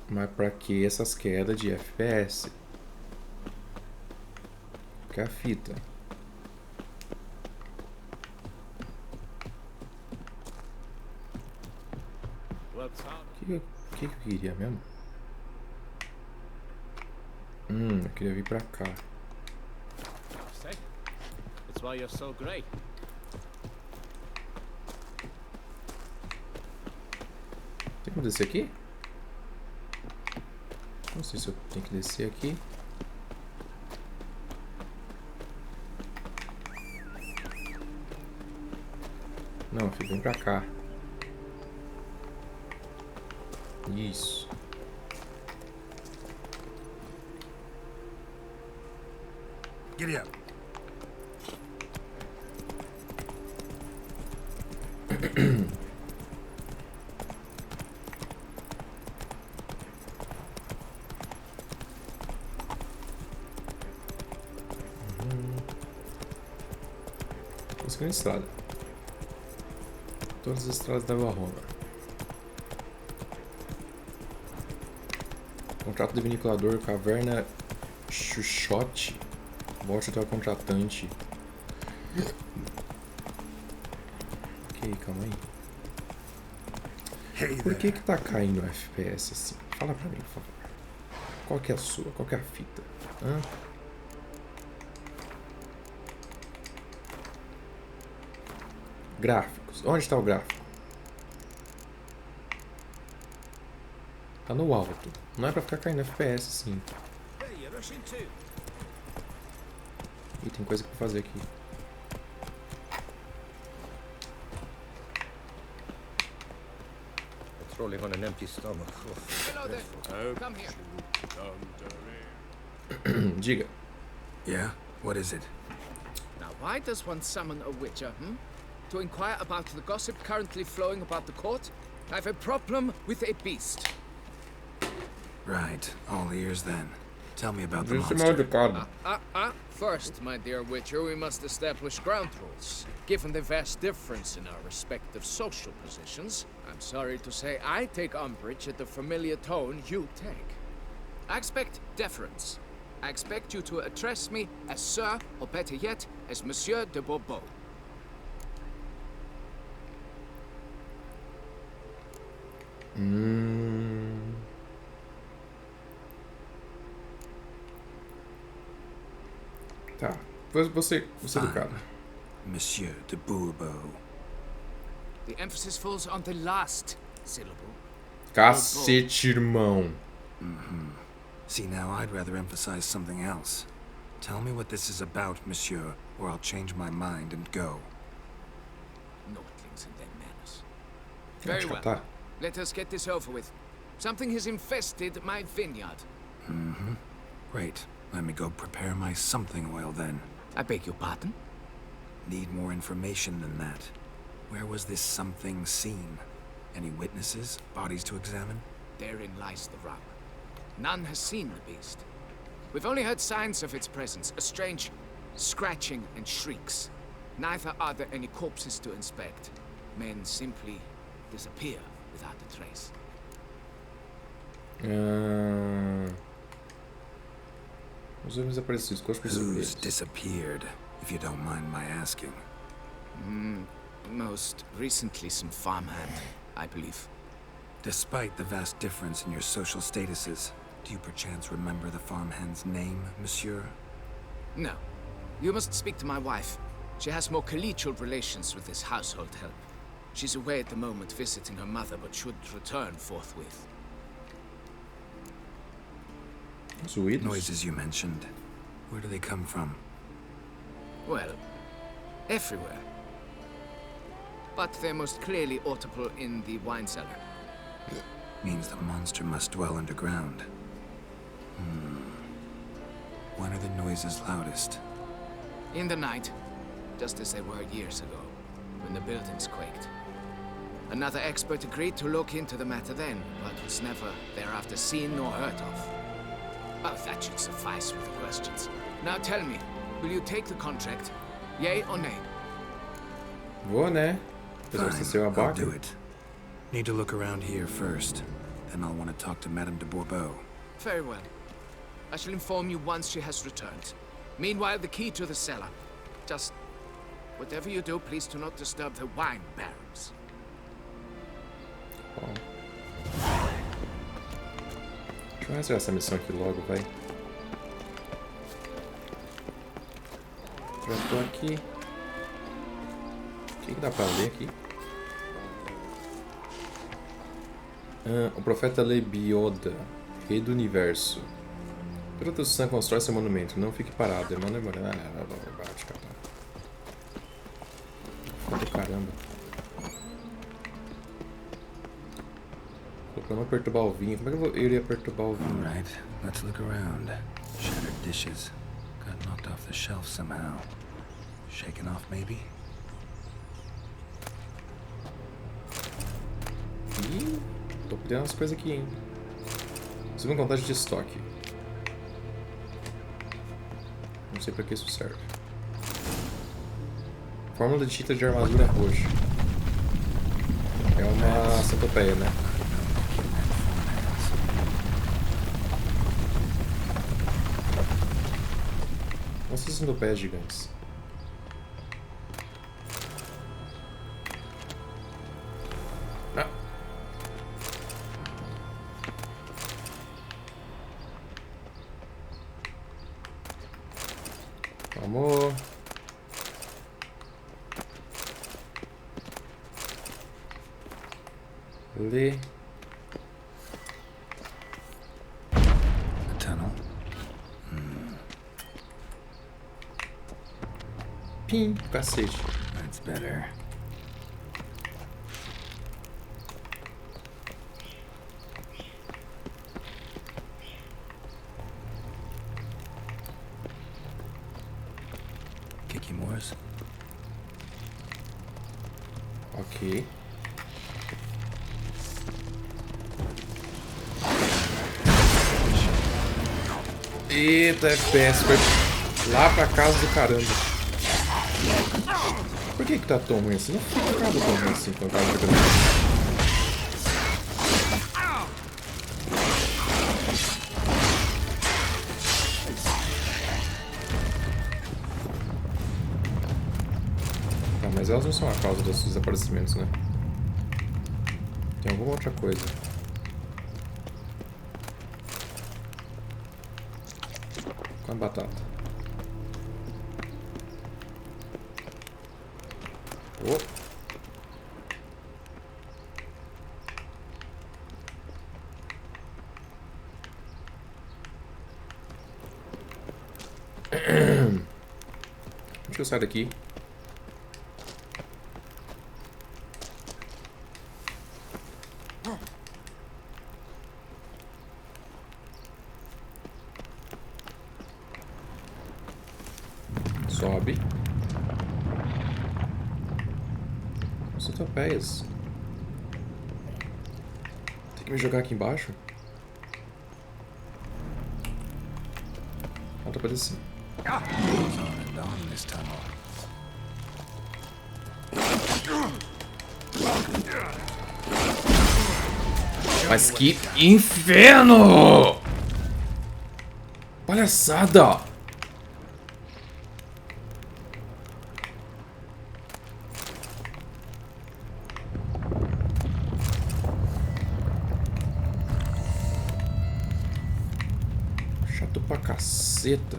Mas pra que essas quedas de FPS? Que é a fita. O que eu queria mesmo? Eu queria vir pra cá. That's why you're so great. Tem como descer aqui? Não sei se eu tenho que descer aqui. Não, filho, vem pra cá. Isso. Giddy up. Buscando estrada. Todas as estradas da Roma. Contrato de viniculador, caverna Chuchote. Volte até o contratante. Ok, calma aí. Hey Por que there. que tá caindo o FPS assim? Fala pra mim, por favor. Qual que é a sua? Qual que é a fita? Hã? Gráficos. Onde está o gráfico? Tá no alto. Não é pra ficar caindo FPS assim. Hey, you're rushing too. Ih, tem coisa pra fazer aqui. It's rolling on an empty stomach. Hello there. Come here. Diga. Yeah? What is it? Now, why does one summon a witcher, To inquire about the gossip currently flowing about the court? I have a problem with a beast. Right. All ears then. Tell me about the Deixa eu monster. educado. First, my dear witcher, we must establish ground rules. Given the vast difference in our respective social positions, I'm sorry to say I take umbrage at the familiar tone you take. I expect deference. I expect you to address me as Sir, or better yet, as Monsieur de Bourbeau. Tá. Você educado. Monsieur de Bourbeau. The emphasis falls on the last syllable. Cacete, irmão. See, now I'd rather emphasize something else. Tell me what this is about, monsieur, or I'll change my mind and go. Naughtlings and their manners. Deixa Very eu well. tá. Let us get this over with. Something has infested my vineyard. Great. Let me go prepare my something oil then. I beg your pardon? Need more information than that. Where was this something seen? Any witnesses? Bodies to examine? Therein lies the rub. None has seen the beast. We've only heard signs of its presence, a strange scratching and shrieks. Neither are there any corpses to inspect. Men simply disappear without a trace. Os homens desaparecidos, corpos Who's desaparecidos. disappeared, if you don't mind my asking? Most recently some farmhand, I believe. Despite the vast difference in your social statuses, do you perchance remember the farmhand's name, monsieur? No. You must speak to my wife. She has more collegial relations with this household help. She's away at the moment visiting her mother, but should return forthwith. Os ruídos. Noises you mentioned. Where do they come from? Well, everywhere. But they're most clearly audible in the wine cellar. Means the monster must dwell underground. When are the noises loudest? In the night, just as they were years ago, when the buildings quaked. Another expert agreed to look into the matter then, but was never thereafter seen nor heard of. Oh, that should suffice with the questions. Now tell me, will you take the contract? Yea or nay? Vou, né? Apesar de ser seu I'll abaca. do it. Need to look around here first. Then I'll want to talk to Madame de Bourbeau. Very well. I shall inform you once she has returned. Meanwhile, the key to the cellar. Just... whatever you do, please do not disturb the wine barrels. Bom. Deixa eu fazer essa missão aqui logo, vai. Já tô aqui. O que dá pra ler aqui? O profeta Lebioda, rei do universo. Pela tua sangue constrói seu monumento. Não fique parado. Demanda bate, cara. Do caramba. Pra não perturbar o vinho. Como é que eu iria perturbar o vinho? Alright, let's look around. Shattered dishes. Got knocked off the shelf somehow. Shaken off, maybe? Ih, tô perdendo umas coisas aqui, hein? Subiu contagem de estoque. Não sei pra que isso serve. Fórmula de tinta de armadura roxa. É uma centopeia, né? Nossa, centopeias gigantes. Ah. Vamos. Ler. A tunnel. Pim, cacete. That's better. Kiki Moores. Ok. Eita, FPS, foi lá pra casa do caramba. Por que tá tão ruim assim? Não ficava tão ruim assim quando tava jogando. Tá, mas elas não são a causa dos desaparecimentos, né? Tem alguma outra coisa. Com a batata. Oh. Deixa eu sair daqui. Sobe. Centopeias. Tem que me jogar aqui embaixo? Falta pra descer. Goes on and on this tunnel. Mas que inferno! Palhaçada! Chato pra caceta.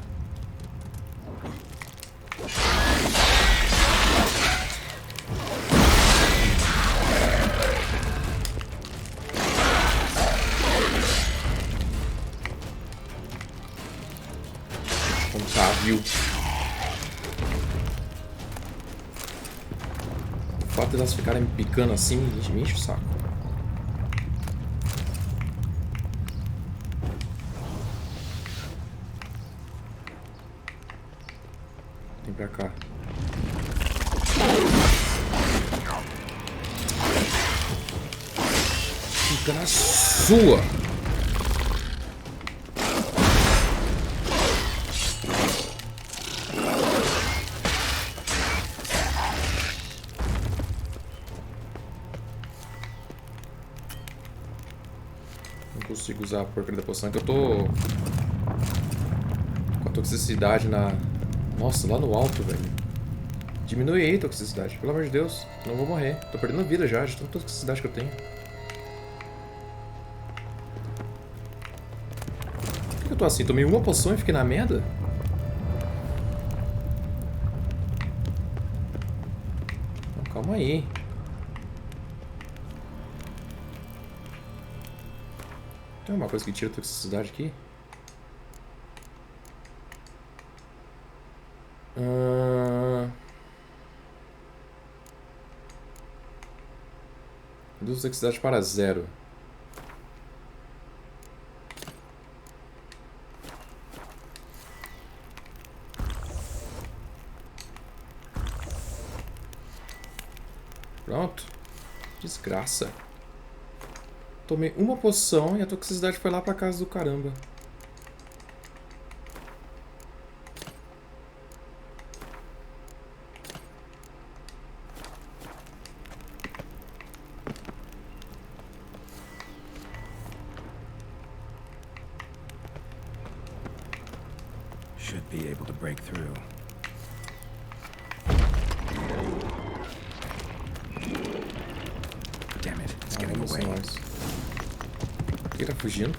Como tá, viu? O fato de elas ficarem me picando assim me enche o saco. Vem pra cá. Fica na sua! Não consigo usar a porcaria da poção, que eu tô com a toxicidade na... Nossa, lá no alto, velho. Diminui aí a toxicidade, pelo amor de Deus. Não vou morrer. Tô perdendo vida já, de tanta toxicidade que eu tenho. Por que eu tô assim? Tomei uma poção e fiquei na merda? Não, calma aí. Tem uma coisa que tira a toxicidade aqui? Reduz a toxicidade para 0. Pronto. Desgraça. Tomei uma poção e a toxicidade foi lá pra casa do caramba. Should be able to break through. Damn it, it's getting away. Ele tá fugindo.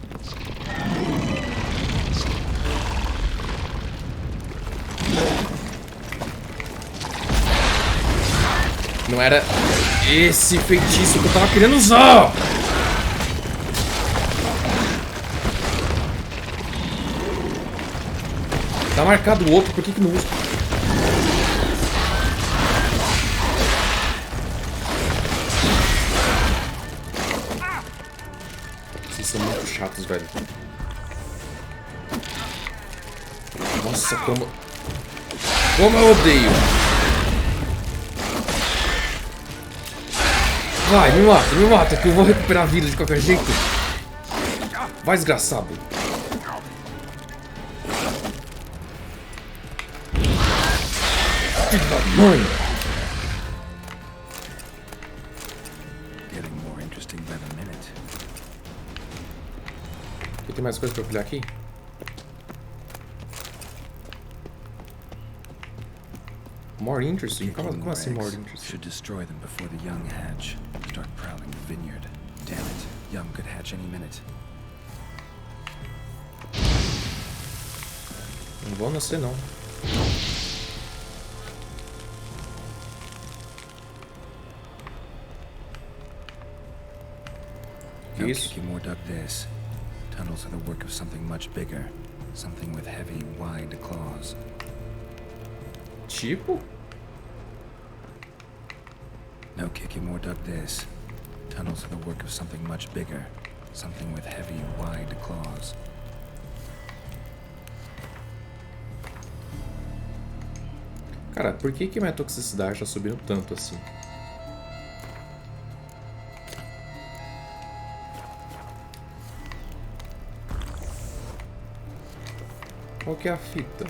Não era esse feitiço que eu tava querendo usar! Tá marcado o outro, por que não usa? Vocês são muito chatos, velho. Nossa, como eu odeio. Vai, me mata, que eu vou recuperar a vida de qualquer jeito. Vai, desgraçado. Filho da mãe. Getting more interesting by the minute. Tem mais coisa pra eu pilhar aqui? More interesting? Como assim more interesting? Should destroy them before the young hatch. Start prowling the vineyard. Damn it, young could hatch any minute. Não vão nascer, não. No Isso. kicking more dug this. Tunnels are the work of something much bigger. Something with heavy, wide claws. Tipo? No kicking more dug this. Tunnels are the work of something much bigger. Something with heavy, wide claws. Cara, por que minha toxicidade tá subindo tanto assim? Qual que é a fita?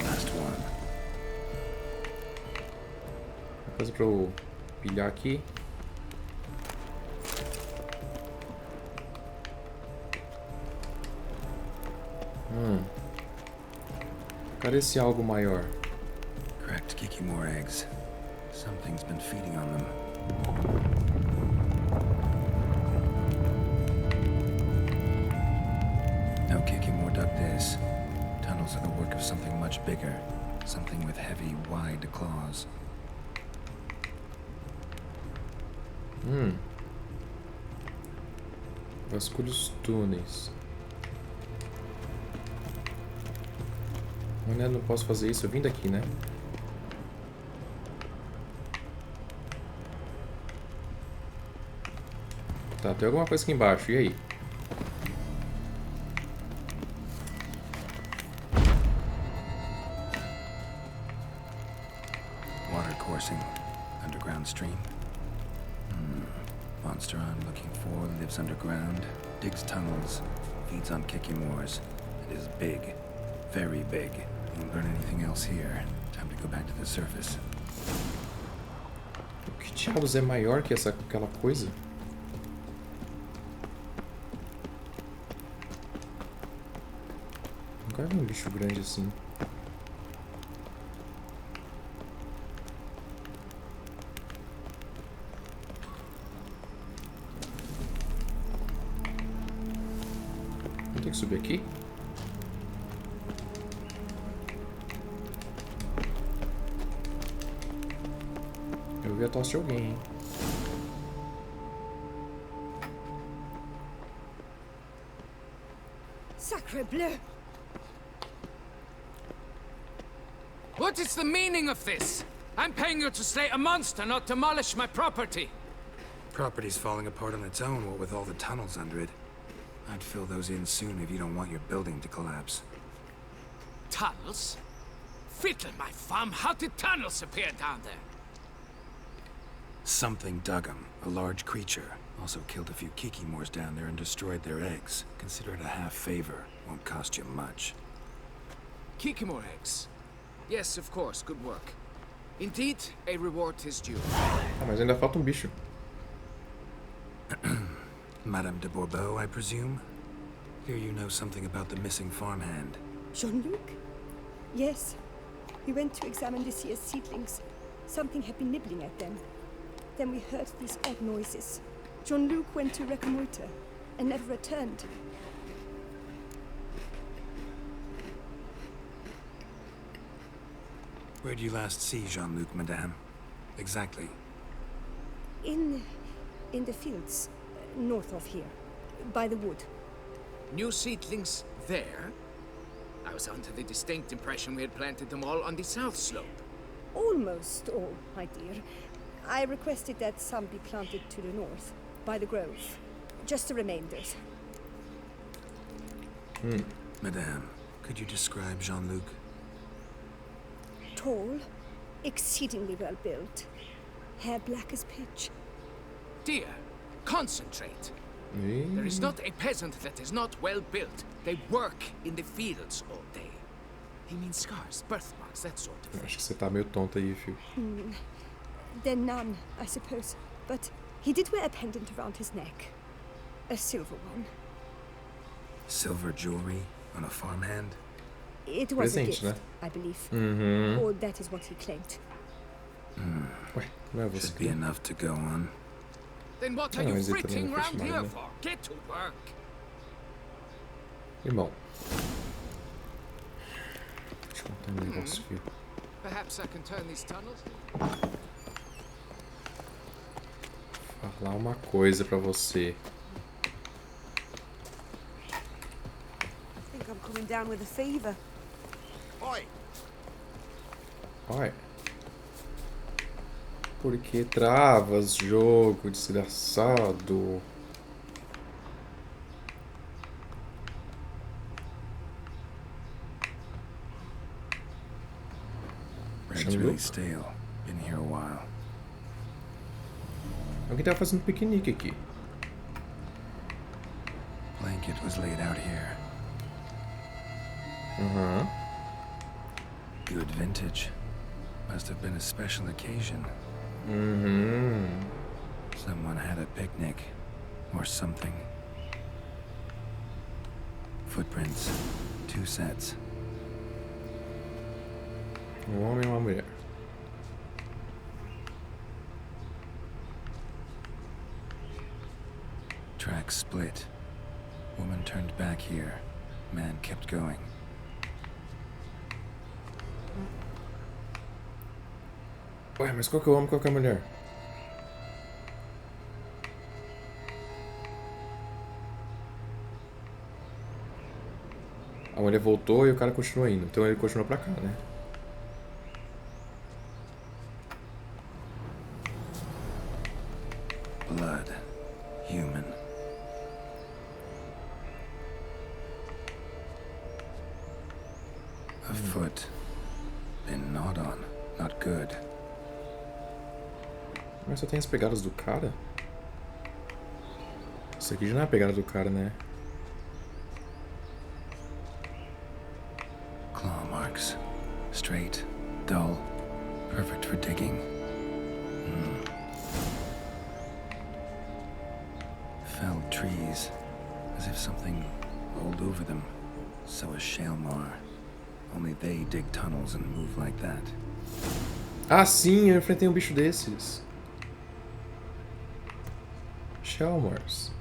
Last one. Uma coisa pra eu pilhar aqui. Cadê esse algo maior? Cracked kicking more eggs. Something's been feeding on them. No kicking more dug this. Tunnels are the work of something much bigger. Something with heavy, wide claws. Vasculhe os túneis. Eu não posso fazer isso, eu vim daqui, né? Tá, tem alguma coisa aqui embaixo, e aí? Water coursing. Underground stream. Monster I'm looking for lives underground, digs tunnels, feeds on kicking moors, and is big. Very big. Won't learn anything else here. Time to go back to the surface. O que diabos é maior que aquela coisa? Nunca vi um bicho grande assim. Vou ter que subir aqui? Eu vi a tosse de alguém, hein? Sacre bleu! What is the meaning of this? I'm paying you to slay a monster, not demolish my property. Property's falling apart on its own, what with all the tunnels under it. I'd fill those in soon if you don't want your building to collapse. Tunnels? Fiddle my thumb, how did tunnels appear down there? Something dug 'em. A large creature. Also killed a few kikimores down there and destroyed their eggs. Consider it a half favor. Won't cost you much. Kikimore eggs. Yes, of course, good work. Indeed, a reward is due. Ah, mas ainda falta um bicho. Madame de Bourbeau, I presume? Hear you know something about the missing farmhand. Jean-Luc? Yes. We went to examine this year's seedlings. Something had been nibbling at them. Then we heard these odd noises. Jean-Luc went to reconnoiter and never returned. Where did you last see Jean-Luc, madame? Exactly. In the fields, north of here, by the wood. New seedlings there? I was under the distinct impression we had planted them all on the south slope. Almost all, my dear. I requested that some be planted to the north, by the grove. Just the remainders. Madame, could you describe Jean-Luc? Tall, exceedingly well built, hair black as pitch. Dear, concentrate. There is not a peasant that is not well built. They work in the fields all day. He means scars, birthmarks, that sort of Eu thing. acho que você tá meio tonta aí, filho. Then none, I suppose. But he did wear a pendant around his neck. A silver one. Silver jewelry on a farmhand? It was a Presente, gift, né? I believe. Uhum. Or that is what he claimed. Ué, não é você Should be que... enough to go on. Then what are No, you is it fritting another round question here mark, for? Get to work. Irmão. Deixa eu contar um negócio, filho. Perhaps I can turn these tunnels. Falar uma coisa pra você. I think I'm coming down with a fever. Olha. Porque travas, jogo desgraçado. Bread's really stale. Been here a while. Alguém tava fazendo piquenique aqui. Blanket was laid out here. Aham. Good vintage. Must have been a special occasion. Uhum. Someone had a picnic. Or something. Footprints. 2 sets. Um homem e uma mulher. Tracks split. Woman turned back here. Man kept going. Ué, mas qual que é o homem e qual que é a mulher? A mulher voltou e o cara continuou indo. Então ele continuou pra cá, né? Blood. Human. A foot. Been gnawed on. Not good. Mas só tem as pegadas do cara? Isso aqui já não é a pegada do cara, né? Claw marks. Straight, dull, perfect for digging. Felled trees, as if something rolled over them. So is Shalmar. Only they dig tunnels and move like that. Ah, sim, eu enfrentei um bicho desses. Shalmars.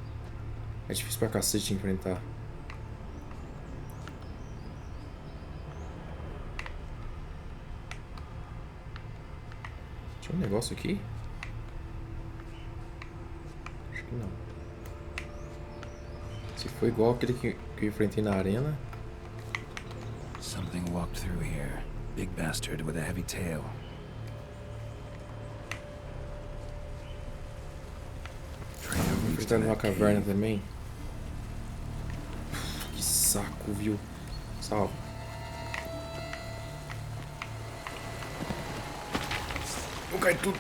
É difícil pra cacete de enfrentar. Tinha um negócio aqui? Acho que não. Se foi igual aquele que eu enfrentei na arena. Something walked through here. Big bastard with a heavy tail. Enfrentar numa caverna também. Que saco, viu? Salve. Vou cair tudo.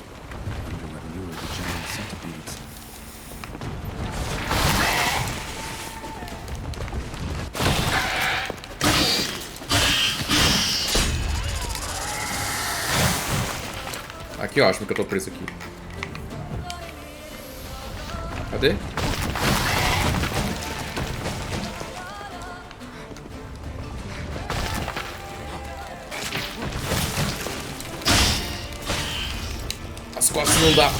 Aqui, ó, acho que eu tô preso aqui. Cadê? As costas não dá.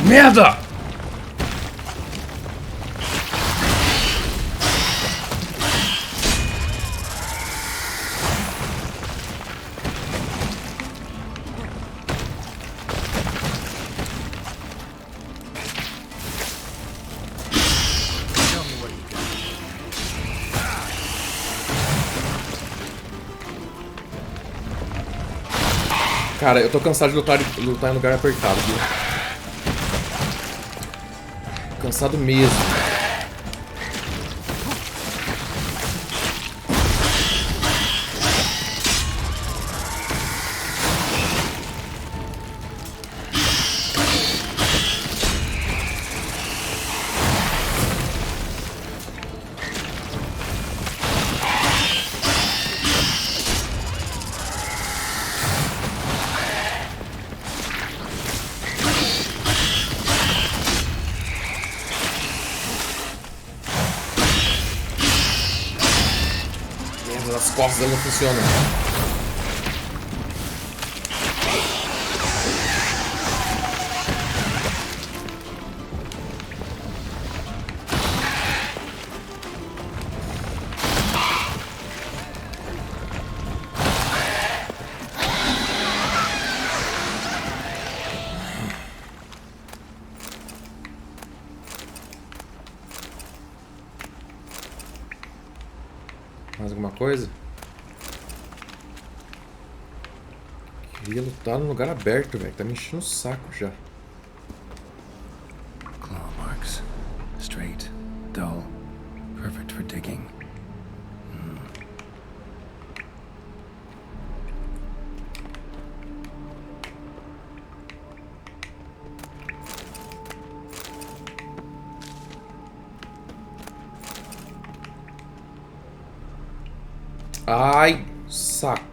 Merda! Cara, eu tô cansado de lutar em lugar apertado, viu? Cansado mesmo. As costas não funcionam. Mais alguma coisa? Queria lutar num lugar aberto, velho. Tá me enchendo o saco já. Claw marks. Straight, dull, perfect for digging. Ai, saco.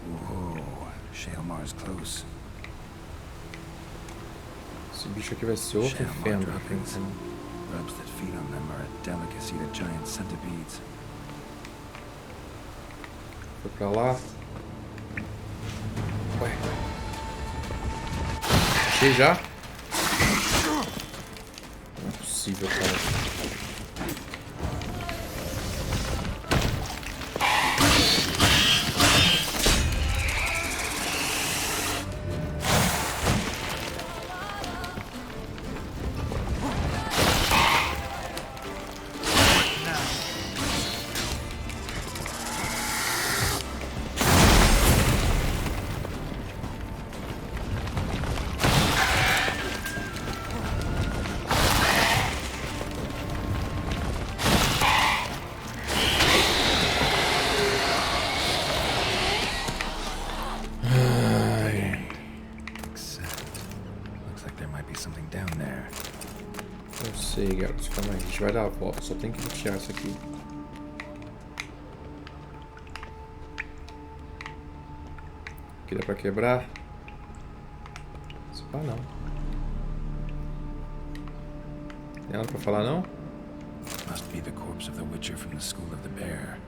Whoa, Shalmar's close. Esse bicho aqui vai ser outro inferno. Rubs that feed on them are a delicacy to giant centipedes. Foi pra lá. Ué. Achei já? Não é possível, cara. sei, garoto. Calma aí, a gente vai dar a volta. Só tem que tirar isso aqui. Aqui dá pra quebrar? Se pá, não. Tem nada pra falar, não? Must be the corpse of the Witcher from the School of the Bear.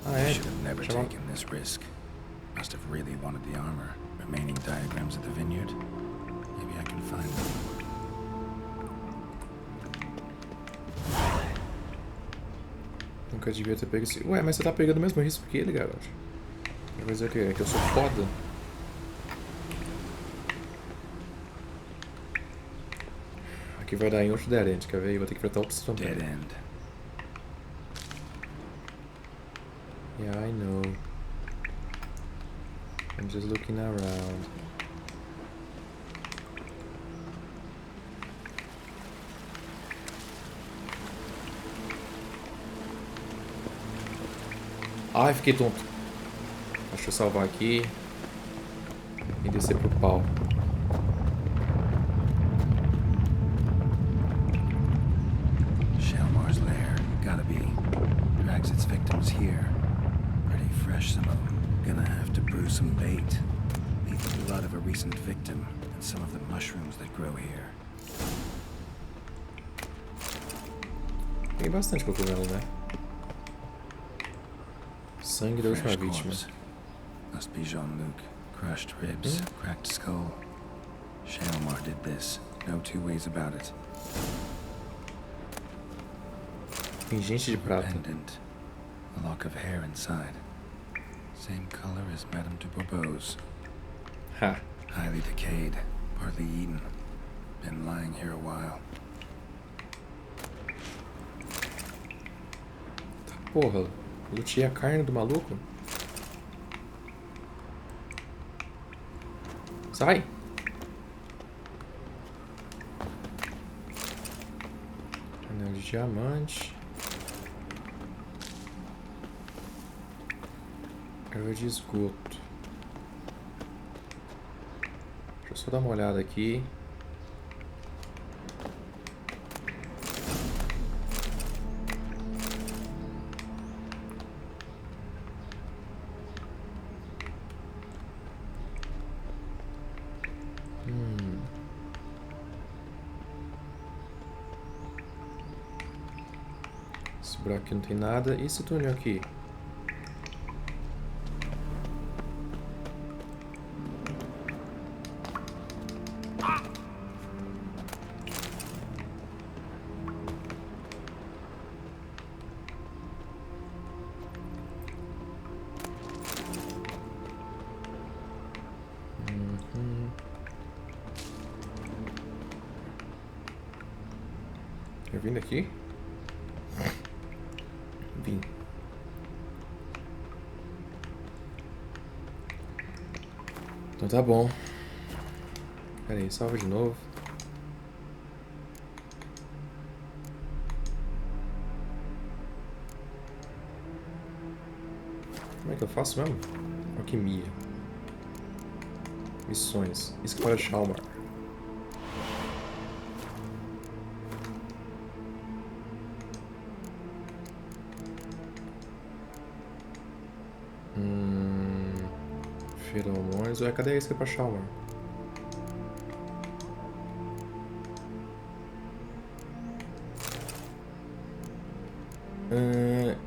Ah, é? Should have never Chama... taken this risk. Must have really wanted the armor. Remaining diagrams at the vineyard. Maybe I can find them. Nunca devia ter pego esse... Ué, mas você tá pegando o mesmo risco que ele, garoto. Vai dizer que, que eu sou foda? Aqui vai dar em outro dead end, quer ver? Eu vou ter que enfrentar outros também. Dead end. Yeah, I know. I'm just looking around. Ai, fiquei tonto. Deixa eu salvar aqui. E descer pro pau. Shalmar's lair. Gotta be. Drags its victims here. Pretty fresh, some of them. Gonna have to brew some bait. Leave the blood of a recent victim and some of the mushrooms that grow here. Tem bastante cogumelo, né? Sangue da última Fresh vítima. corpse. Must be Jean-Luc. Crushed ribs, cracked skull. Shalmar did this. No two ways about it. Pingente de prata. Pendant. A lock of hair inside. Same color as Madame de Bourbeau's. Ha. Highly decayed, partly eaten. Been lying here a while. Porra, luteei a carne do maluco? Sai! Anel de diamante. Erva de esgoto. Deixa eu só dar uma olhada aqui. Esse buraco aqui não tem nada. E esse túnel aqui? Eu vim daqui? Vim. Então tá bom. Pera aí, salva de novo. Como é que eu faço mesmo? Alquimia. Missões. Isso que para Shalmar. Feromônios. Ué, cadê a isca pra Shalmar?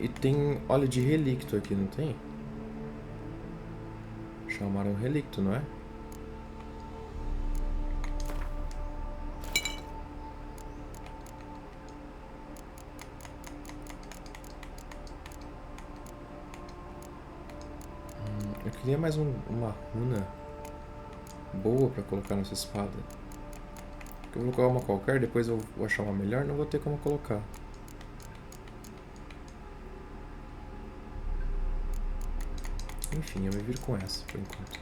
E tem óleo de relicto aqui, não tem? Shalmar é um relicto, não é? Eu queria mais uma runa boa pra colocar nessa espada. Porque eu vou colocar uma qualquer, depois eu vou achar uma melhor, não vou ter como colocar. Enfim, eu me viro com essa por enquanto.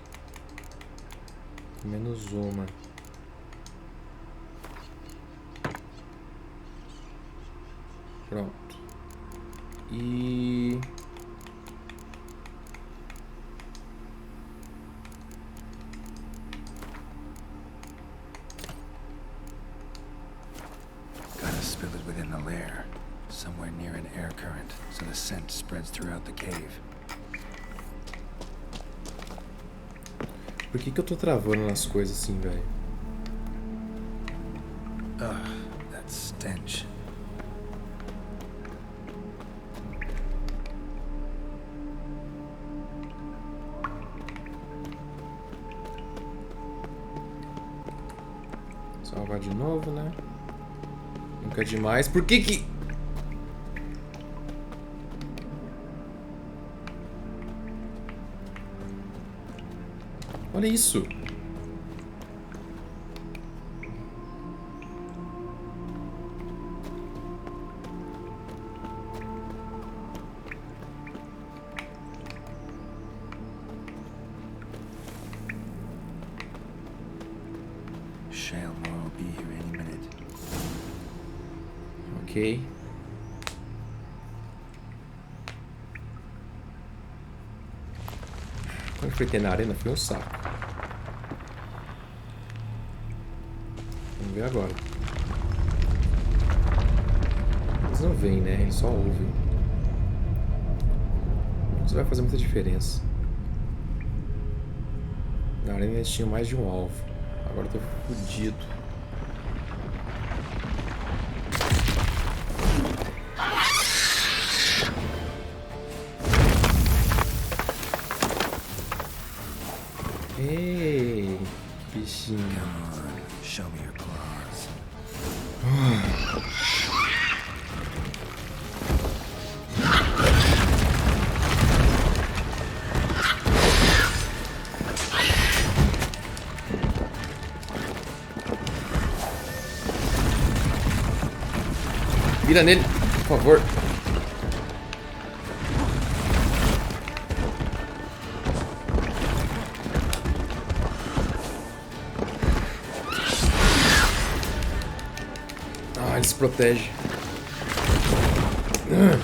Menos uma. Pronto. E... scent spreads throughout the cave. Por que que eu tô travando nas coisas assim, velho? Ugh, that stench. Salvar de novo, né? Nunca é demais. Por que que... Olha isso. Shailmore will be here any minute. Ok. Quando foi ter na arena foi um saco. Vamos ver agora. Eles não veem, né? Eles só ouvem. Isso vai fazer muita diferença. Na arena eles tinham mais de um alvo. Agora eu tô fudido. Ei, que bichinho. Come on, show me your claws. Vira nele, por favor. Ah, ele se protege. Não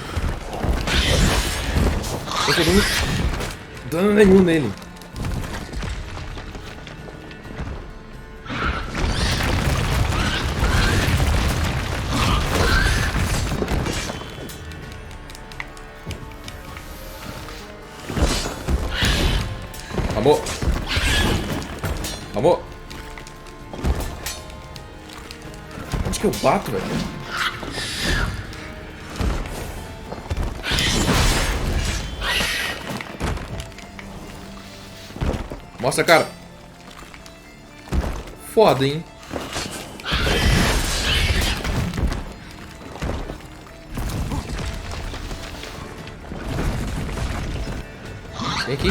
tô dando dano nenhum nele. Amor. Amor. Onde que eu bato, velho? Mostra a cara. Foda, hein? Vem aqui.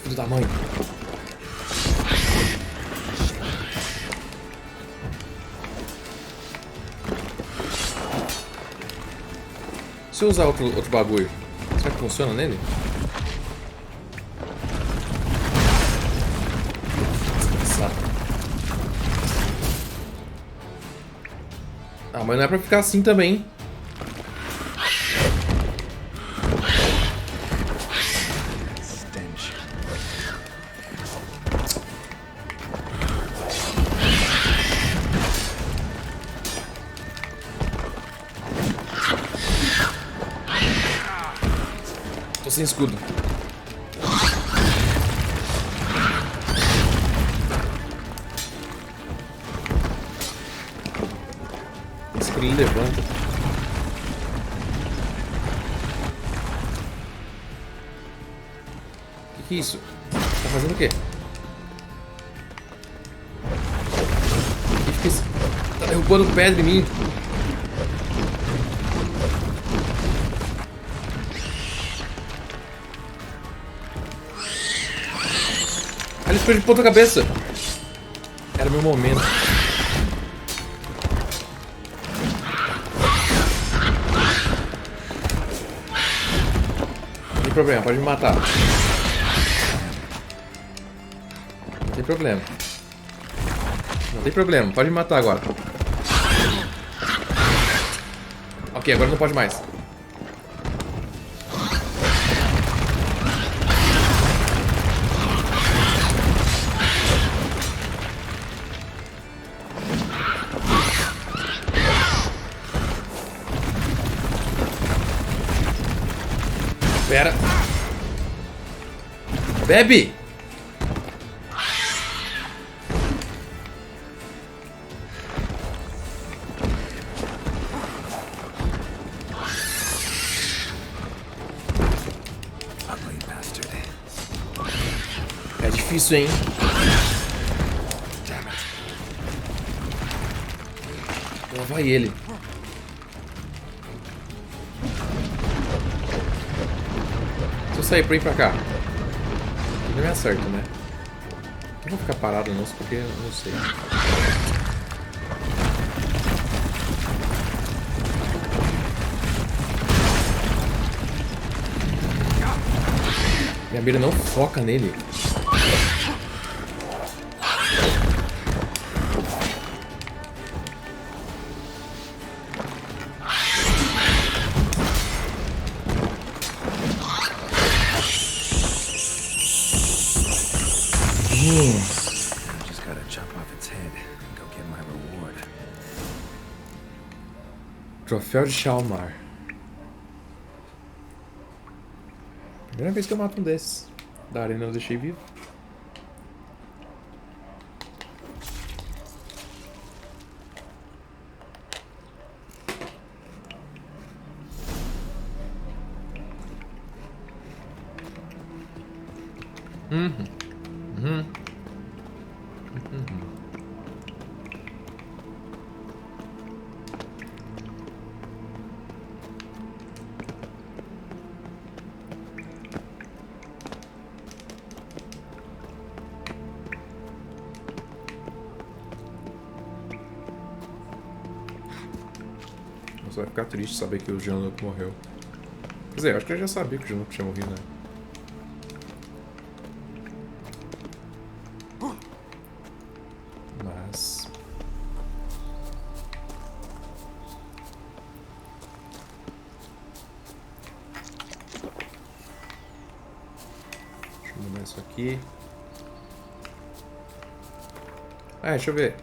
Filho da mãe. Se eu usar outro bagulho, será que funciona nele? Saco. Ah, mas não é pra ficar assim também. Stench. Tô sem escudo. Esse que ele levanta. Que é isso? Tá fazendo o quê? Que isso? Tá derrubando pedra em mim. Ele ficou de ponta cabeça. Era meu momento. Não tem problema, pode me matar. Não tem problema. Não tem problema, pode me matar agora. Ok, agora não pode mais. Bebe! Ugly bastard. É difícil, hein? Damn it. Lá vai ele. Se eu sair pra ir pra cá, ele me acerta, né? Não vou ficar parado não, porque eu não sei. Minha mira não foca nele. Just gotta chop off its head and go get my reward. Troféu de Shalmar. Primeira vez que eu mato um desses. Da arena eu deixei vivo. Você vai ficar triste saber que o Jean-Luc morreu. Quer dizer, eu acho que eu já sabia que o Jean-Luc tinha morrido, né? Mas... deixa eu mudar isso aqui. Ah, deixa eu ver.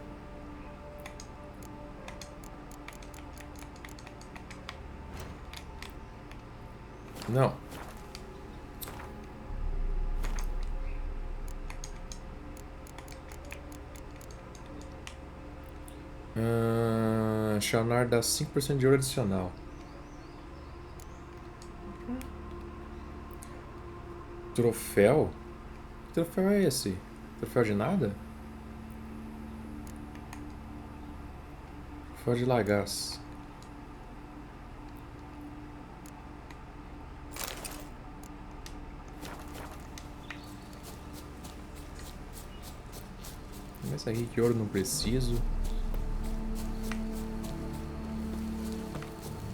Não. Chanar dá 5% de ouro adicional. Troféu? Que troféu é esse? Troféu de nada? Troféu de lagaz. Essa aqui que ouro não preciso.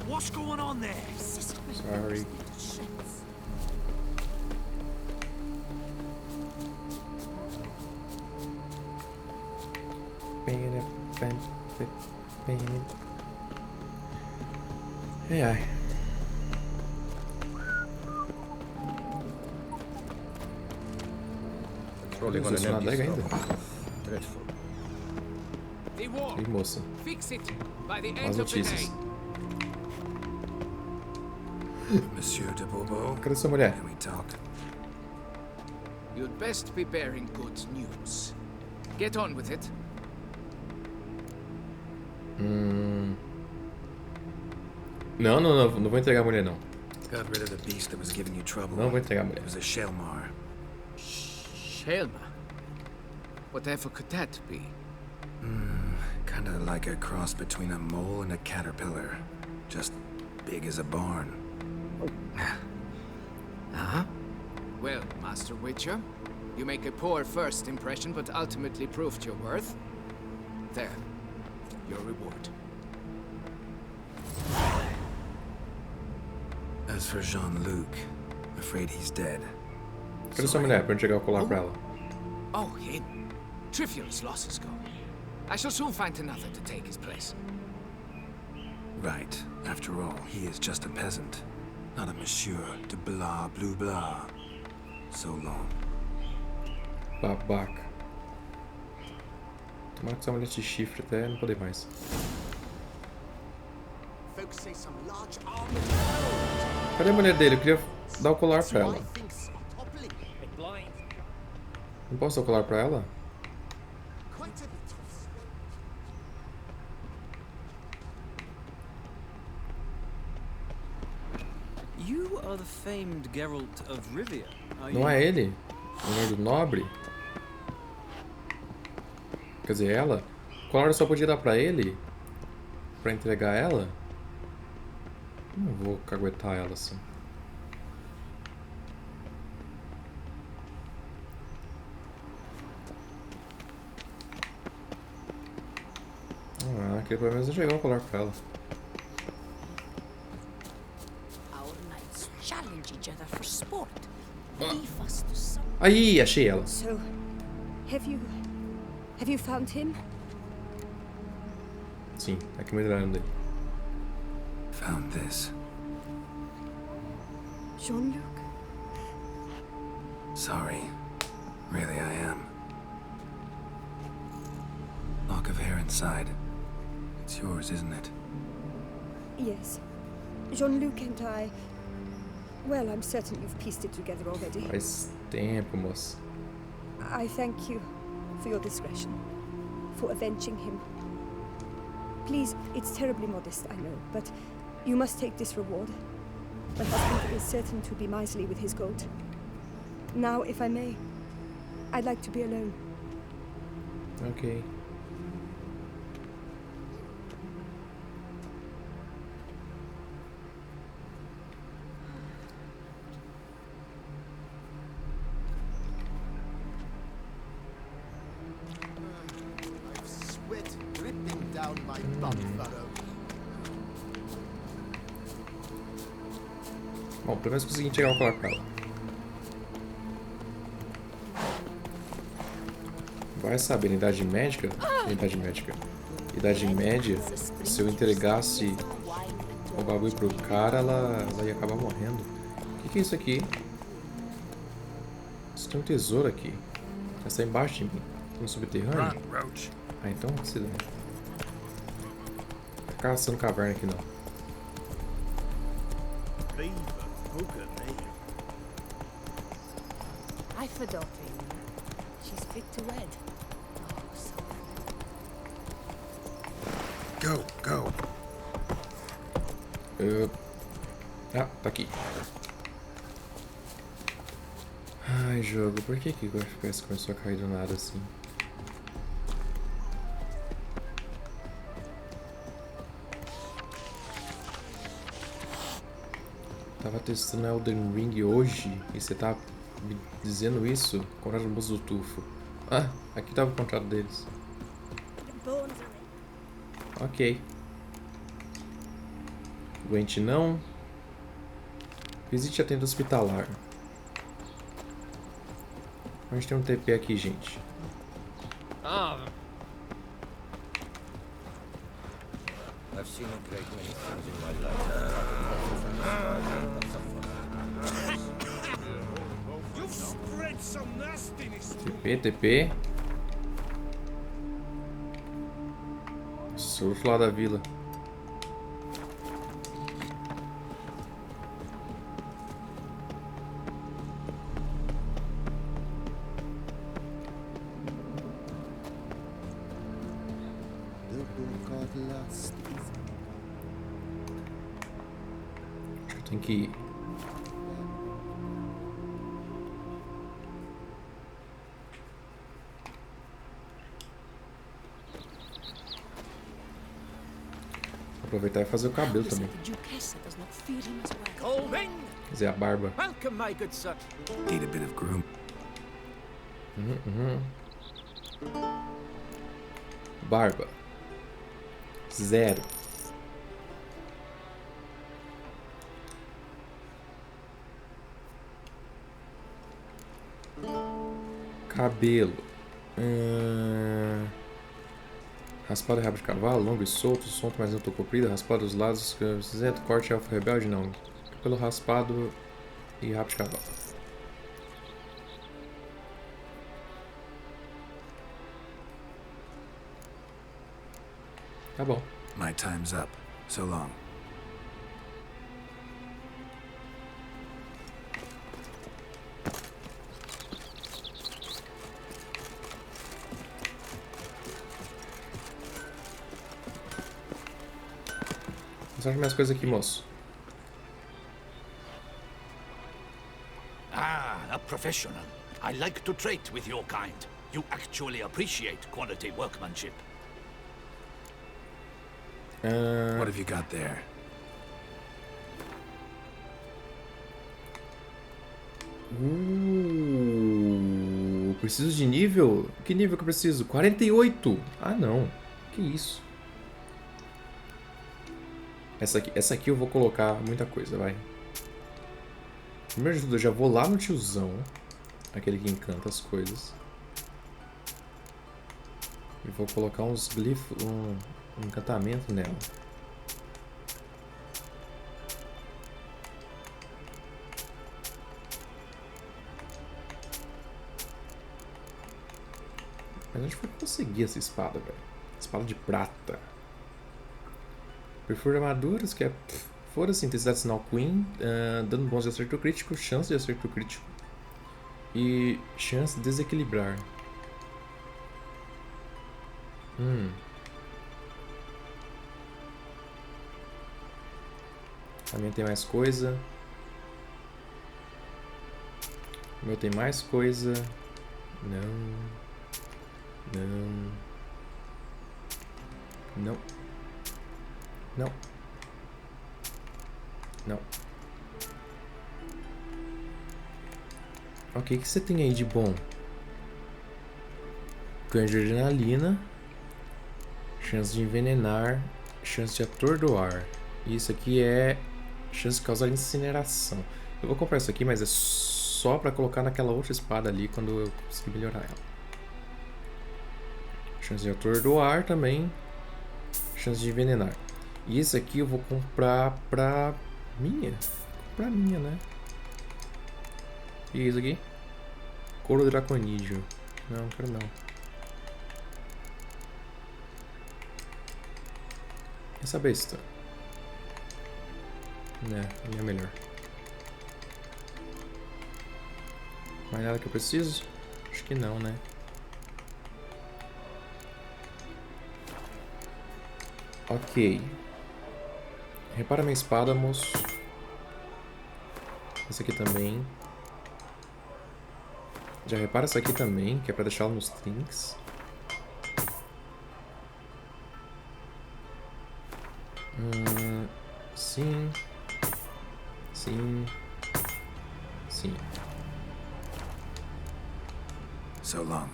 What's going on there? Sorry. Ai, ai. Rolling on Não sei an se na empty adega ainda. stomach. Dreadful. The war. Ih, moça. Fix it by the As end of the notícias. day. Monsieur de Bobo, Cadê sua mulher? can we talk? You'd best be bearing good news. Get on with it. Não, não, não. Não vou entregar a mulher, não. Got rid of the beast that was giving you trouble. Não vou entregar a mulher. It was a Shelmar. Shelma. Whatever could that be? Kinda like a cross between a mole and a caterpillar. Just big as a barn. Uh-huh. Well, Master Witcher, you make a poor first impression, but ultimately proved your worth. There. Your reward. As for Jean-Luc, afraid he's dead. Cadê sua mulher pra eu entregar o colar pra ela? Oh, him. Trivial as losses go. I shall soon find another to take his place. Right. After all, he is just a peasant. Not a monsieur de blah, blue blah. So long. Babaca. Tomara que essa mulher te chifre até não poder mais. Folks say some large armored Cadê a mulher dele? Eu queria dar o colar pra ela. things are toppling. It blinds Não posso dar o colar pra ela? Quite a bit. You are the famed Geralt of Rivia, are you? Não é ele? O nome do nobre? Quer dizer, ela? O colar eu só podia dar pra ele? Pra entregar ela? Não vou caguetar ela assim. Ah, queria pelo menos entregar o colar pra ela. Our knights challenge each other for sport. Leave us to some. Aí, achei ela. So, have you found him? Sim, aqui o medalhão dele. Found this. Jean-Luc? Sorry. Really, I am. Lock of hair inside. It's yours, isn't it? Yes. Jean-Luc and I... Well, I'm certain you've pieced it together already. Faz tempo, moça. I thank you for your discretion, for avenging him. Please, it's terribly modest, I know, but you must take this reward. My husband is certain to be miserly with his gold. Now, if I may, I'd like to be alone. Ok. I've sweat dripping down my butt furrow. Bom, pelo menos consegui entregar o colar pra ela. Vai saber, na idade médica... Idade médica. Idade média, se eu entregasse o bagulho pro cara, ela ia acabar morrendo. O que é isso aqui? Isso tem um tesouro aqui. Ela está embaixo de mim. No subterrâneo? Ah, então se dá. Tá caçando caverna aqui não. I've a daughter. She's fit to wed. Oh, so Go, go. Ah, tá aqui. Ai, jogo, por que o FPS começou a cair do nada assim? Tava testando Elden Ring hoje e você tá me dizendo isso? Contrato do moço do tufo. Ah, aqui tava o contrato deles. Ok. Doente não. Visite a tenda hospitalar. A gente tem um TP aqui, gente. I've seen a great many things in my life. You've spread some nastiness. TP. Surf lá da vila. The book got lost. Acho que eu tenho que ir. Aproveitar e fazer o cabelo também. the Duchessa does not fear him as well. Colvin! Quer dizer, a barba. Welcome, my good sir. Need a bit of groom. Barba. 0. Cabelo. Raspado e rabo de cavalo, longo e solto, solto mais alto comprido, raspado dos lados, cinzento, corte elfo rebelde, não. Pelo raspado e rabo de cavalo. Tá bom. My time's up. So long. Mostra minhas coisas aqui, moço. Ah, a professional. I like to trade with your kind. You actually appreciate quality workmanship. What have you got there? Preciso de nível? Que nível que eu preciso? 48! Ah, não. Que isso? Essa aqui eu vou colocar muita coisa, vai. Primeiro de tudo, eu já vou lá no tiozão. Aquele que encanta as coisas. E vou colocar uns glifos, um encantamento nela. Mas onde foi que eu consegui essa espada, velho? Espada de prata. Perfura armaduras, que é... Foda-se, intensidade sinal Queen, dano bons de acerto crítico, chance de acerto crítico. E chance de desequilibrar. A minha tem mais coisa. O meu tem mais coisa. Não. Não. Não. Não. Não. Ok, o que você tem aí de bom? Ganho de adrenalina. Chance de envenenar. Chance de atordoar. E isso aqui é chance de causar incineração. Eu vou comprar isso aqui, mas é só pra colocar naquela outra espada ali quando eu conseguir melhorar ela. Chance de atordoar também. Chance de envenenar. E esse aqui eu vou comprar pra minha. Pra minha, né? E isso aqui? Couro draconídeo. Não quero não. Essa besta. Né, a minha é melhor. Mais nada que eu preciso? Acho que não, né? Ok. Repara minha espada, moço. Essa aqui também. Já repara essa aqui também, que é pra deixar ela nos trinks. Sim. Sim. Sim. So long.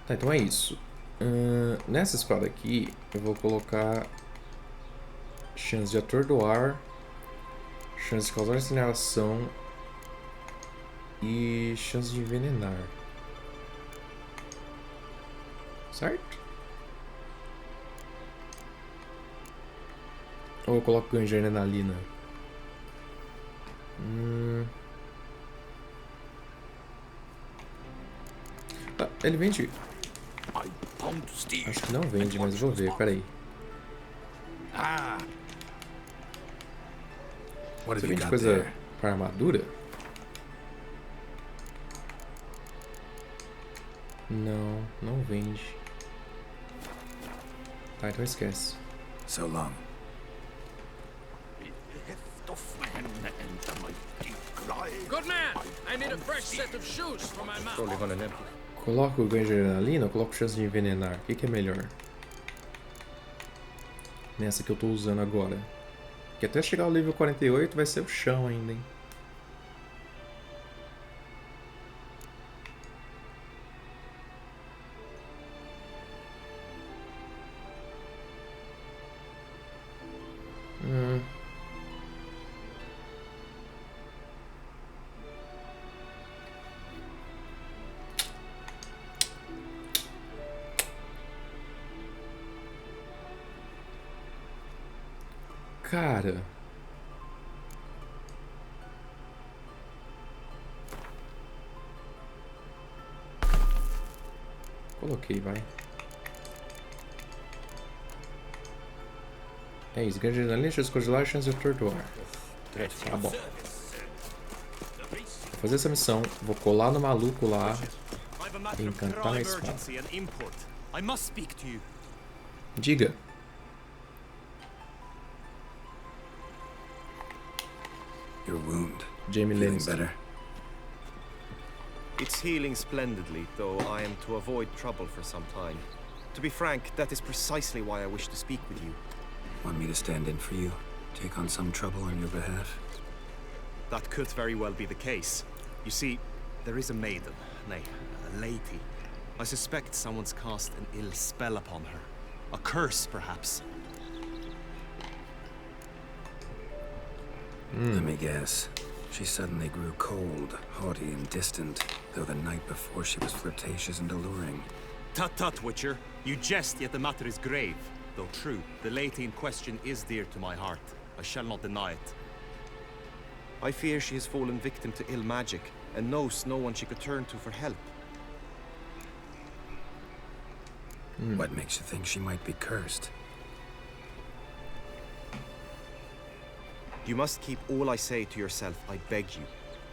Tá, então é isso. Nessa espada aqui, eu vou colocar chance de atordoar, chance de causar incineração e chance de envenenar. Certo? Ou eu coloco ganho de adrenalina? Tá, ele vende... Acho que não vende, mas eu vou ver, peraí. Você vende coisa para armadura? Não, não vende. Tá, então esquece. So long. Good man! I need a fresh set of shoes for my mouth. Probably on an empty. Coloco o ganho de adrenalina ou coloco chance de envenenar? O que é melhor? Nessa que eu tô usando agora. Que até chegar ao nível 48 vai ser o chão ainda, hein? Cara... Coloquei, vai. É isso, ganho de adrenalina, chance de congelar e chance de atordoar. Tá bom. Vou fazer essa missão, vou colar no maluco lá e encantar a espada. I must speak to you. Diga. Your wound. Jamie Feeling Lannister. better? It's healing splendidly, though I am to avoid trouble for some time. To be frank, that is precisely why I wish to speak with you. Want me to stand in for you? Take on some trouble on your behalf? That could very well be the case. You see, there is a maiden, nay, a lady. I suspect someone's cast an ill spell upon her. A curse, perhaps. Let me guess. She suddenly grew cold, haughty, and distant, though the night before she was flirtatious and alluring. Tut tut, Witcher. You jest, yet the matter is grave. Though true, the lady in question is dear to my heart. I shall not deny it. I fear she has fallen victim to ill magic, and knows no one she could turn to for help. What makes you think she might be cursed? You must keep all I say to yourself, I beg you.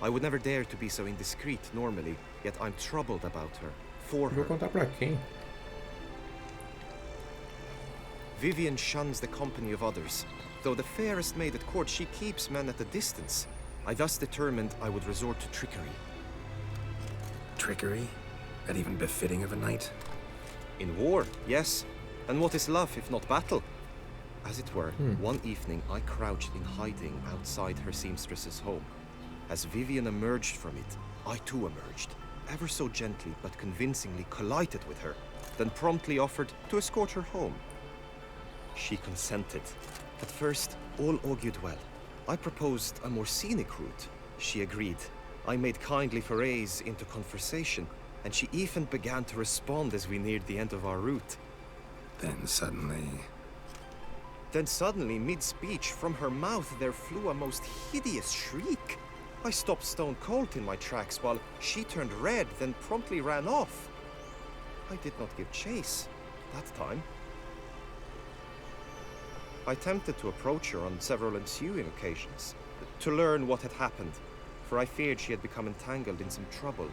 I would never dare to be so indiscreet normally, yet I'm troubled about her. For Vou her. contar pra quem? Vivian shuns the company of others. Though the fairest maid at court, she keeps men at a distance. I thus determined I would resort to trickery. Trickery? That even befitting of a knight? In war, yes. And what is love if not battle? As it were, one evening I crouched in hiding outside her seamstress's home. As Vivian emerged from it, I too emerged. Ever so gently but convincingly collided with her, then promptly offered to escort her home. She consented. At first, all augured well. I proposed a more scenic route. She agreed. I made kindly forays into conversation, and she even began to respond as we neared the end of our route. Then suddenly, mid-speech, from her mouth there flew a most hideous shriek. I stopped stone cold in my tracks while she turned red, then promptly ran off. I did not give chase that time. I attempted to approach her on several ensuing occasions, to learn what had happened, for I feared she had become entangled in some trouble.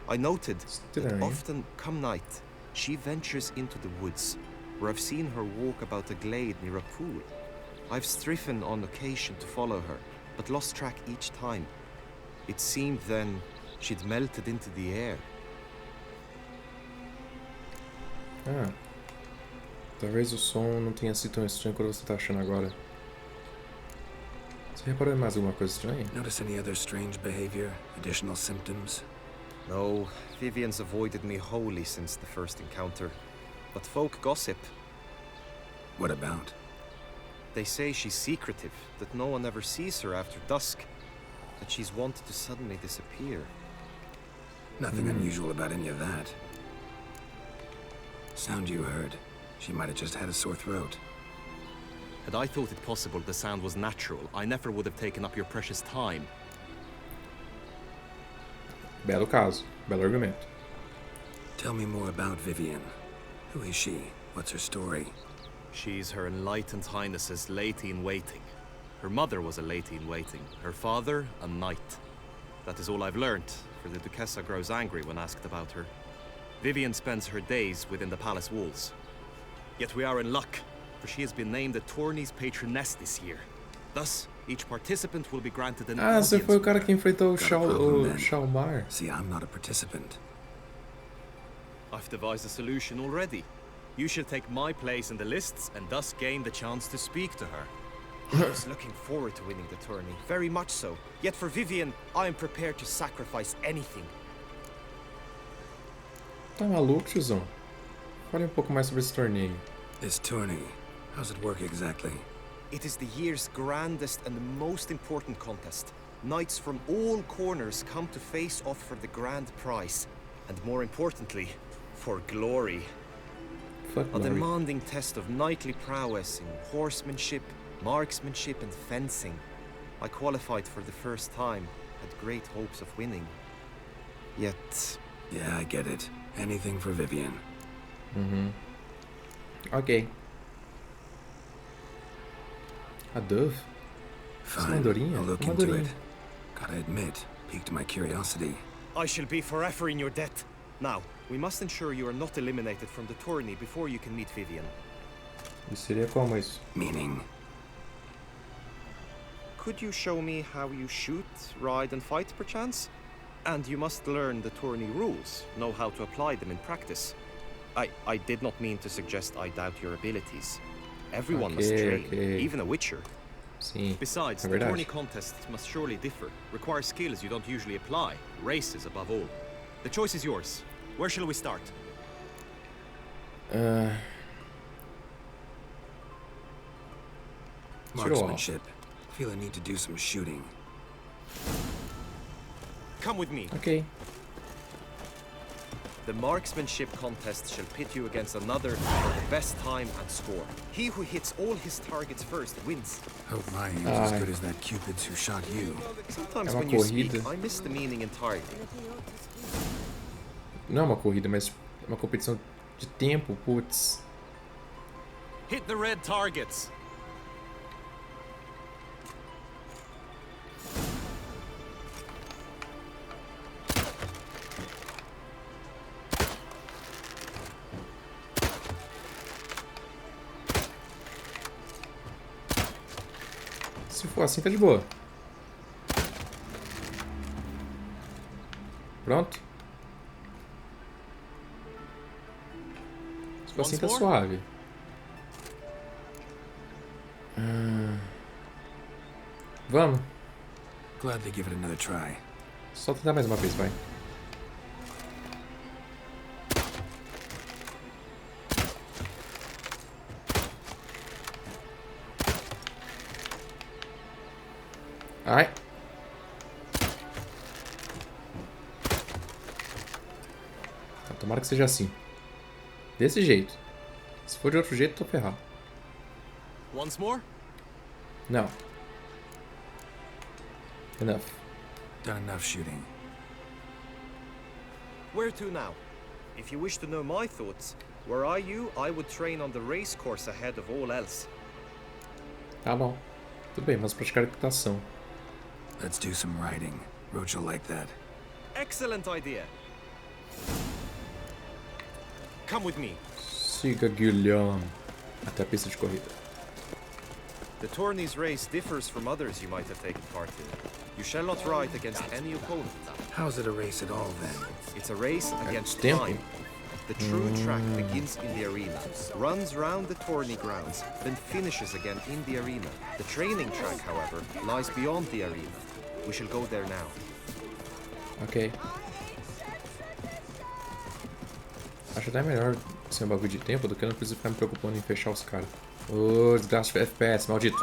I noted that often, come night, she ventures into the woods, where I've seen her walk about a glade near a pool. I've striven on occasion to follow her, but lost track each time. It seemed then she'd melted into the air. Ah. Talvez o som não tenha sido tão estranho quanto você tá achando agora. Você reparou em mais alguma coisa estranha? notice any other strange behavior? Additional symptoms? No, Vivian's avoided me wholly since the first encounter. But folk gossip. What about? They say she's secretive, that no one ever sees her after dusk, that she's wanted to suddenly disappear. Nothing unusual about any of that. Sound you heard. She might have just had a sore throat. Had I thought it possible the sound was natural, I never would have taken up your precious time. Belo caso. Belo argumento. Tell me more about Vivian. Who is she? What's her story? She's Her Enlightened Highness's lady-in-waiting. Her mother was a lady-in-waiting. Her father, a knight. That is all I've learnt, for the Duchessa grows angry when asked about her. Vivian spends her days within the palace walls. Yet we are in luck, for she has been named the tourney's patroness this year. Thus, each participant will be granted an audience. Você foi o cara que enfrentou o Shalmar. See, I'm not a participant. I've devised a solution already. You shall take my place in the lists and thus gain the chance to speak to her. I was looking forward to winning the tourney, very much so. Yet for Vivian, I am prepared to sacrifice anything. Tá maluco, tiozão? Fale pouco mais sobre esse torneio. This tourney, how's it work exactly? It is the year's grandest and most important contest. Knights from all corners come to face off for the grand prize. And more importantly, for glory. A demanding test of knightly prowess in horsemanship, marksmanship, and fencing. I qualified for the first time, had great hopes of winning. Yet... Yeah, I get it. Anything for Vivian. Ok. A Dove? Fine, I'll look into it. Gotta admit, piqued my curiosity. I shall be forever in your debt. Now, We must ensure you are not eliminated from the tourney before you can meet Vivian. E seria como isso? Meaning? Could you show me how you shoot, ride and fight perchance? And you must learn the tourney rules, know how to apply them in practice. I did not mean to suggest I doubt your abilities. Everyone must train, even a witcher. Sim, Besides, the tourney contests must surely differ, require skills you don't usually apply, races above all. The choice is yours. Where shall we start? Marksmanship. Feel I need to do some shooting. Come with me. Ok. The marksmanship contest shall pit you against another for the best time and score. He who hits all his targets first wins. Hope my aim's as good as that Cupid's who shot you. Sometimes when you speak, I miss the meaning entirely. Não é uma corrida, mas é uma competição de tempo, putz. Hit the red targets. Se for assim, tá de boa. Pronto. Se for assim, tá suave. Vamos. Gladly give it another try. Só tentar mais uma vez, vai. Ai. Tomara que seja assim. Desse jeito. Se for de outro jeito, tô ferrado. Once more? Não. Enough. Done enough shooting. Where to now? If you wish to know my thoughts, were I you, I would train on the race course ahead of all else. Tá bom. Tudo bem, vamos praticar equitação. Let's do some riding. Roach will like that. Excellent idea. Come with me. Siga Guilherme até a pista de corrida. The tourney's race differs from others you might have taken part in. You shall not ride against any opponent. How's it a race at all, then? It's a race against time. The true track begins in the arena, runs round the tourney grounds, then finishes again in the arena. The training track, however, lies beyond the arena. We shall go there now. Ok. Acho até melhor ser um bagulho de tempo do que eu não preciso ficar me preocupando em fechar os caras. Ô, desgaste de FPS, maldito.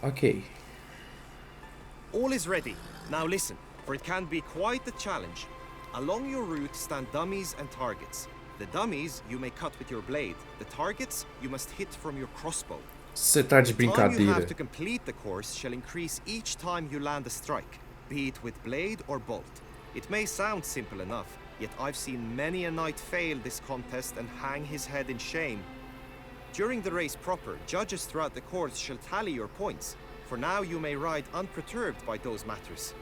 Ok. All is ready. Now listen, for it can be quite a challenge. Along your route stand dummies and targets. The dummies you may cut with your blade. The targets you must hit from your crossbow. Você tá de The time you brincadeira. have to complete the course shall increase each time you land a strike, be it with blade or bolt. It may sound simple enough, yet I've seen many a knight fail this contest and hang his head in shame. During the race proper, judges throughout the course shall tally your points. For now you may ride unperturbed by those matters.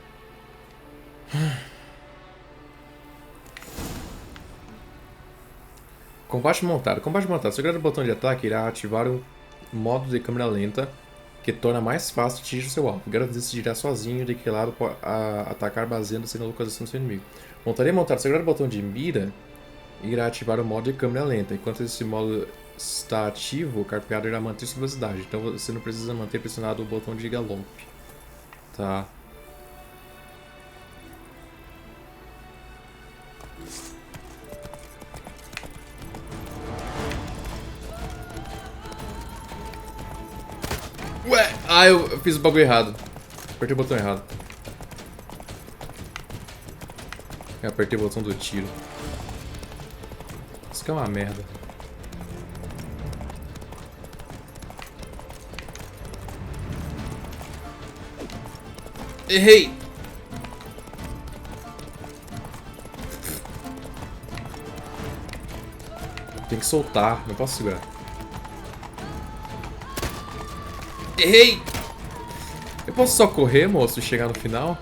Combate montado. Combate montado. Segurando o botão de ataque irá ativar um modo de câmera lenta que torna mais fácil atingir o seu alvo. O garoto decidirá sozinho de que lado atacar baseando-se na localização do seu inimigo. Montaria montado. Segurando o botão de mira irá ativar o modo de câmera lenta. Enquanto esse modo está ativo, o carpeado irá manter sua velocidade. Então você não precisa manter pressionado o botão de galope. Tá. Ué! Ah, eu fiz o bagulho errado. Apertei o botão errado. Eu apertei o botão do tiro. Isso que é uma merda. Errei! tem que soltar, não posso segurar. Errei! Eu posso só correr, moço, e chegar no final?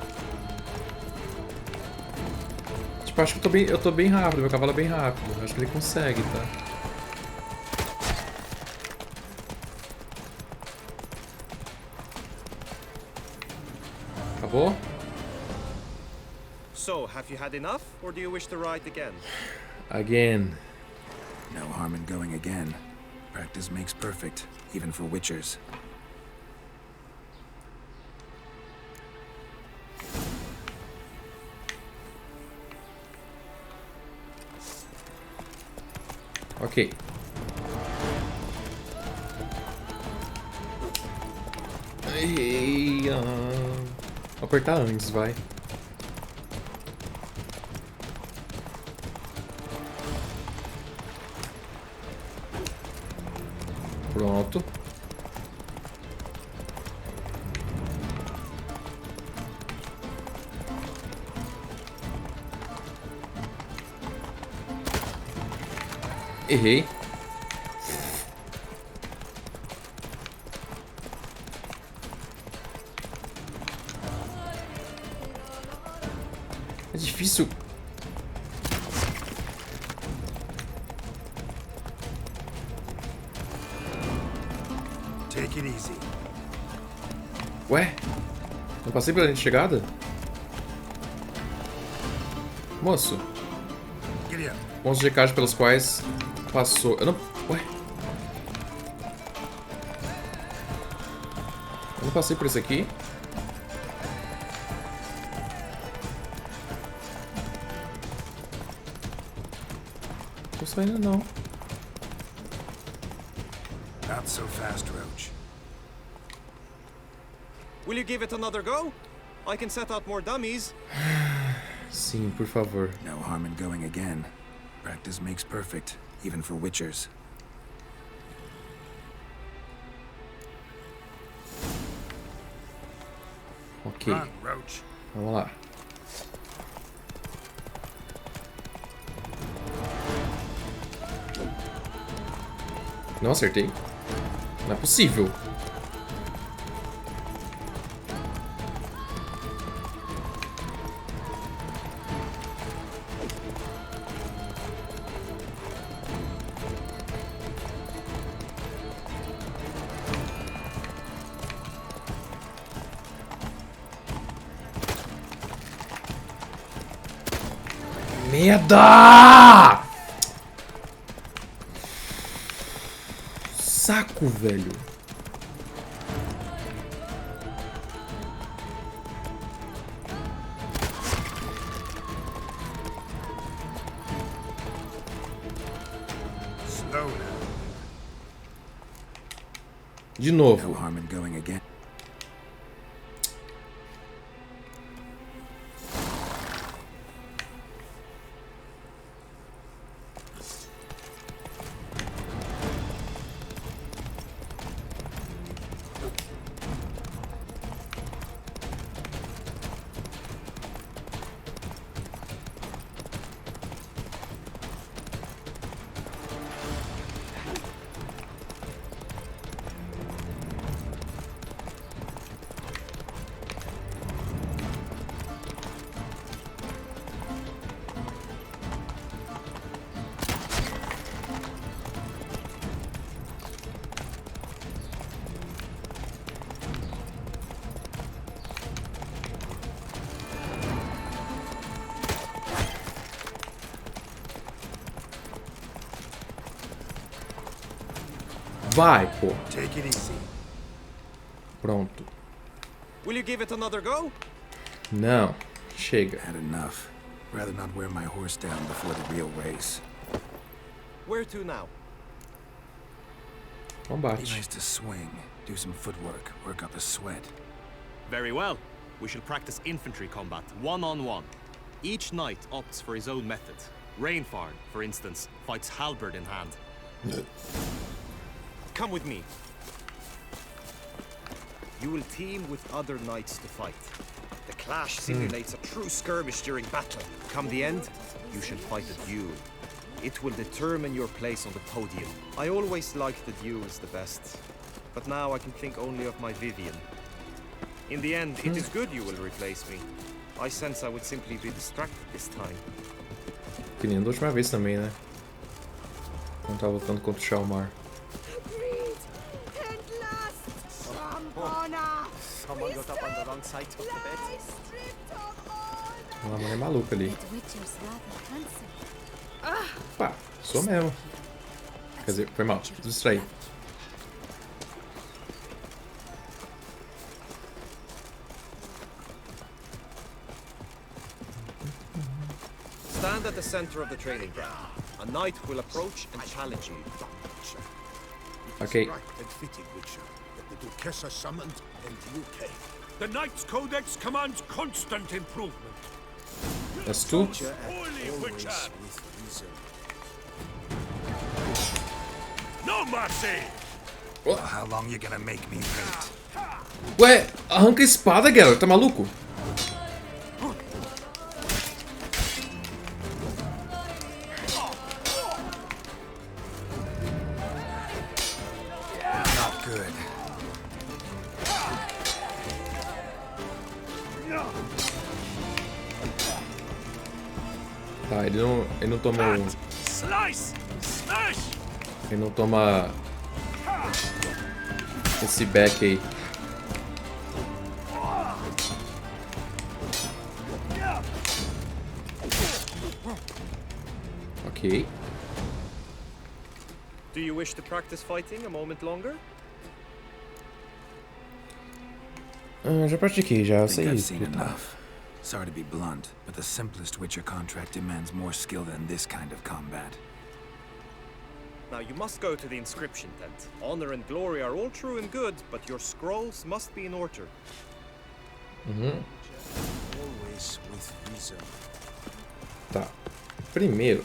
Tipo, acho que eu tô bem rápido, meu cavalo é bem rápido. Acho que ele consegue, tá? Acabou? So, have you had enough, or do you wish to ride again? Again. No harm in going again. Practice makes perfect, even for witchers. Ok. Ai, vou apertar antes, vai. Pronto. Errei. É difícil. Take it easy. Ué? Não passei pela linha de chegada? Moço. Pontos de caixa pelos quais passou. Eu não. Ué? Eu não passei por isso aqui? Tô saindo não. Not so fast, Roach. Will you give it another go? I can set out more dummies. Sim, por favor. No harm in going again. Practice makes perfect, even for witchers. Ok. Run, Roach. Vamos lá. Não acertei. Não é possível. Merda! Saco, velho. Slow now. De novo. No harm in going again. Vai, pô. Take it easy. Pronto. Will you give it another go? Não. Chega. Had enough. Rather not wear my horse down before the real race. Where to now? Be Combate. nice to swing, do some footwork, work up a sweat. Very well. We shall practice infantry combat, one-on-one. Each knight opts for his own method. Rainfarn, for instance, fights halberd in hand. Come with me. You will team with other knights to fight. The clash simulates a true skirmish during battle. Come the end, you shall fight a duel. It will determine your place on the podium. I always liked that you was the best, but now I can think only of my Vivian. In the end, it is good you will replace me. I sense I would simply be distracted this time. Que nem da última vez também, né? Quando tava lutando contra o Shalmar. Someone got up on the wrong side of the bed. Uma mulher maluca ali. Pá, sou mesmo. Quer dizer, foi mal, distraí. Stand at the center of the training ground. A knight will approach and challenge you. Ok. Right and fitting, Witcher, that the Duchessa summoned and you came. The Knight's Codex commands constant improvement. És tu? Witcher and always with reason. No mercy! Well, how long you gonna make me wait? Ué, arranca a espada, Geralt, tá maluco? Not good. Tá, ele não toma Slice! Smash! ele não toma esse back aí. Ok. Do you wish to practice fighting a moment longer? Já pratiquei, já I think sei. I've seen enough. Sorry to be blunt, but the simplest Witcher contract demands more skill than this kind of combat. Now you must go to the inscription tent. Honor and glory are all true and good, but your scrolls must be in order. Always with reason. Tá. Primeiro,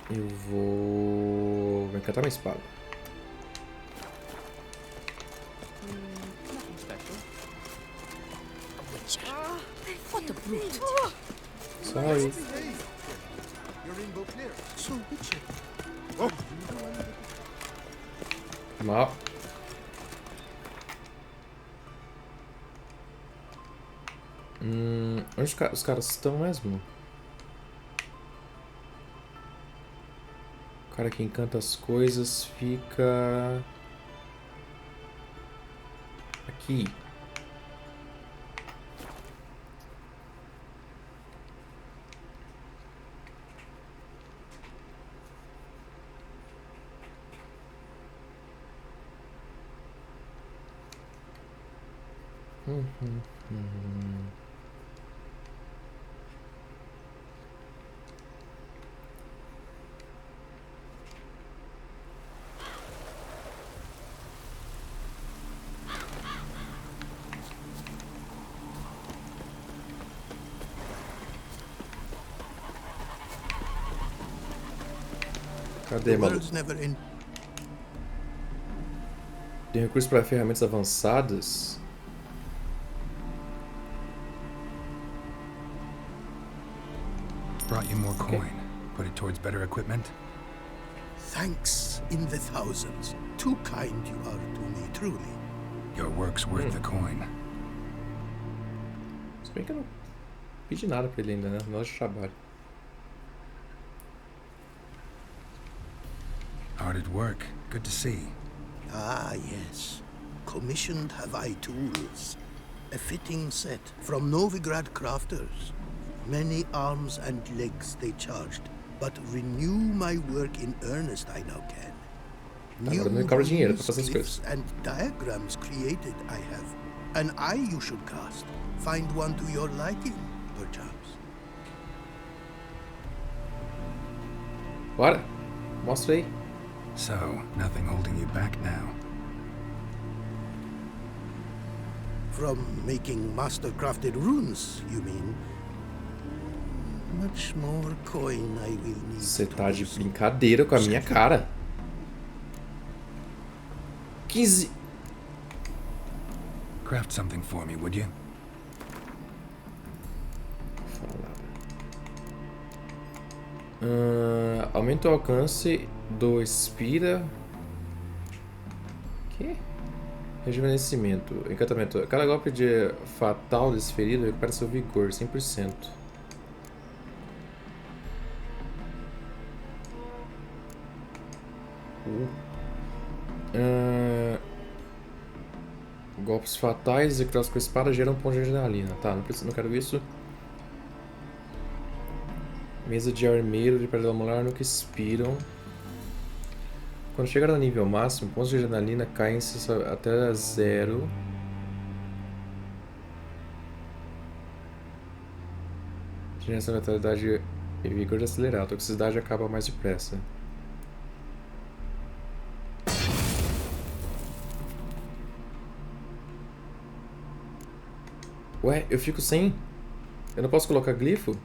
eu vou encantar minha espada. What a brute. Sorry. You're in Beauclair. So, Witcher. Mal. Onde os caras estão mesmo? O cara que encanta as coisas fica aqui. Cadê, maluco? World's never in. Tem recurso para ferramentas avançadas? Brought you more coin. Put it towards better equipment. Thanks in the thousands. Too kind you are to me, truly. Your work's worth the coin. Se bem que eu não pedi nada pra ele ainda, né? Nós de trabalho. Hard at work. Good to see. Ah, yes. Commissioned have I tools. A fitting set from Novigrad crafters. Many arms and legs they charged, but renew my work in earnest I now can. Agora não cobra dinheiro pra fazer as glyphs coisas. and diagrams created I have. An eye you should cast. Find one to your liking, perchance. Bora! Mostra aí. So, nothing holding you back now. From making master-crafted runes, you mean? Much more coin I will need. Você tá de brincadeira com a minha cara. 15. Craft something for me, would you? Não fala nada. Aumenta o alcance do expira. Que? Rejuvenescimento. Encantamento. Cada golpe de fatal desse ferido recupera seu vigor 100%. Golpes fatais executados com a espada geram um ponto de adrenalina. Tá, não quero isso. Mesa de armeiro de pedra molar nunca expiram. Quando chegar ao nível máximo, pontos de adrenalina caem até 0. Geração de vitalidade e vigor acelerado. A toxicidade acaba mais depressa. Ué, eu fico sem? Eu não posso colocar glifo?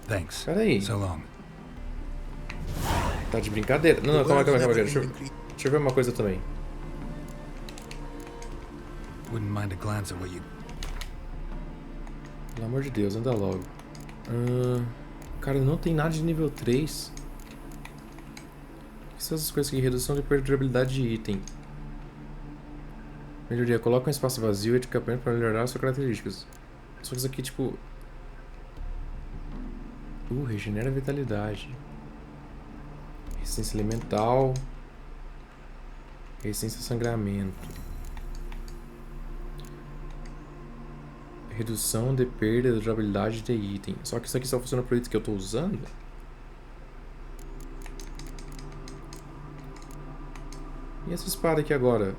Thanks. Peraí. So long. Tá de brincadeira. Não, calma. Deixa eu ver uma coisa também. Wouldn't mind a glance at what you... Pelo amor de Deus, anda logo. Cara, não tem nada de nível 3. O que são essas coisas aqui? Redução de perdibilidade de item. Melhoria. Coloca um espaço vazio e equipamento para melhorar suas características. Só que isso aqui, tipo... regenera a vitalidade. Resistência elemental. Resistência a sangramento. Redução de perda de durabilidade de item. Só que isso aqui só funciona para o item que eu estou usando. E essa espada aqui agora?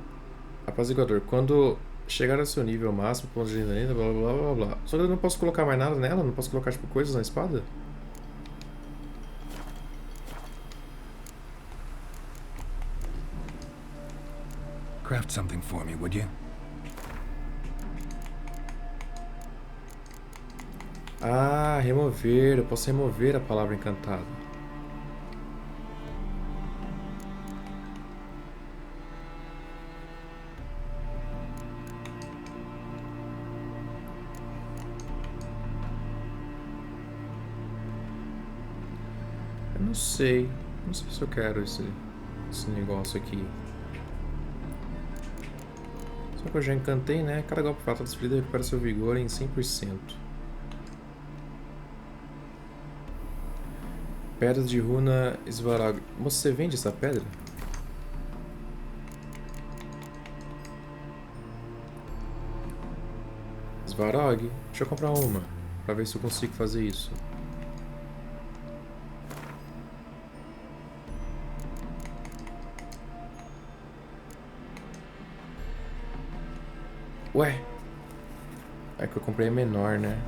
Apaziguador. Quando chegar ao seu nível máximo, ponto de adrenalina, blá blá blá blá. Só que eu não posso colocar mais nada nela? Não posso colocar tipo coisas na espada? Craft something for me, would you? Ah, remover. Eu posso remover a palavra encantada. Eu não sei. Não sei se eu quero esse negócio aqui. Só que eu já encantei, né? Cada golpe fatal desferido recupera seu vigor em 100%. Pedra de runa esvarag. Você vende essa pedra? Svarog? Deixa eu comprar uma. Pra ver se eu consigo fazer isso. Ué, é que eu comprei a menor, né?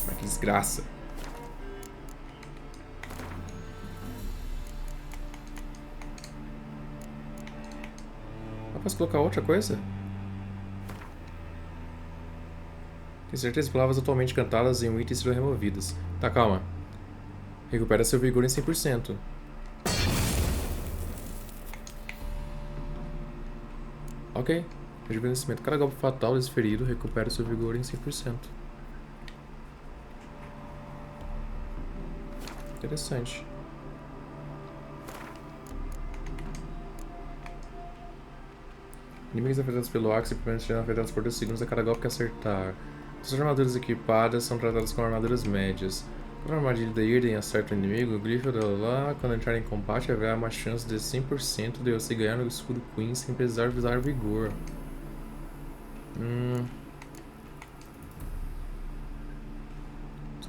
Mas que desgraça. Eu posso colocar outra coisa? Tenho certeza que palavras atualmente cantadas em um item serão removidas. Tá, calma. Recupera seu vigor em 100%. Ok. Rejuvenescimento. Cada golpe fatal desse ferido recupera seu vigor em 100%. Interessante. Inimigos afetados pelo Axe simplesmente serão afetados por 2 segundos a cada golpe que acertar. Suas armaduras equipadas são tratadas como armaduras médias. Quando a armadilha de Irden acerta o inimigo, o glifo lá, quando entrar em combate, haverá uma chance de 100% de você ganhar no escudo Queen sem precisar usar vigor.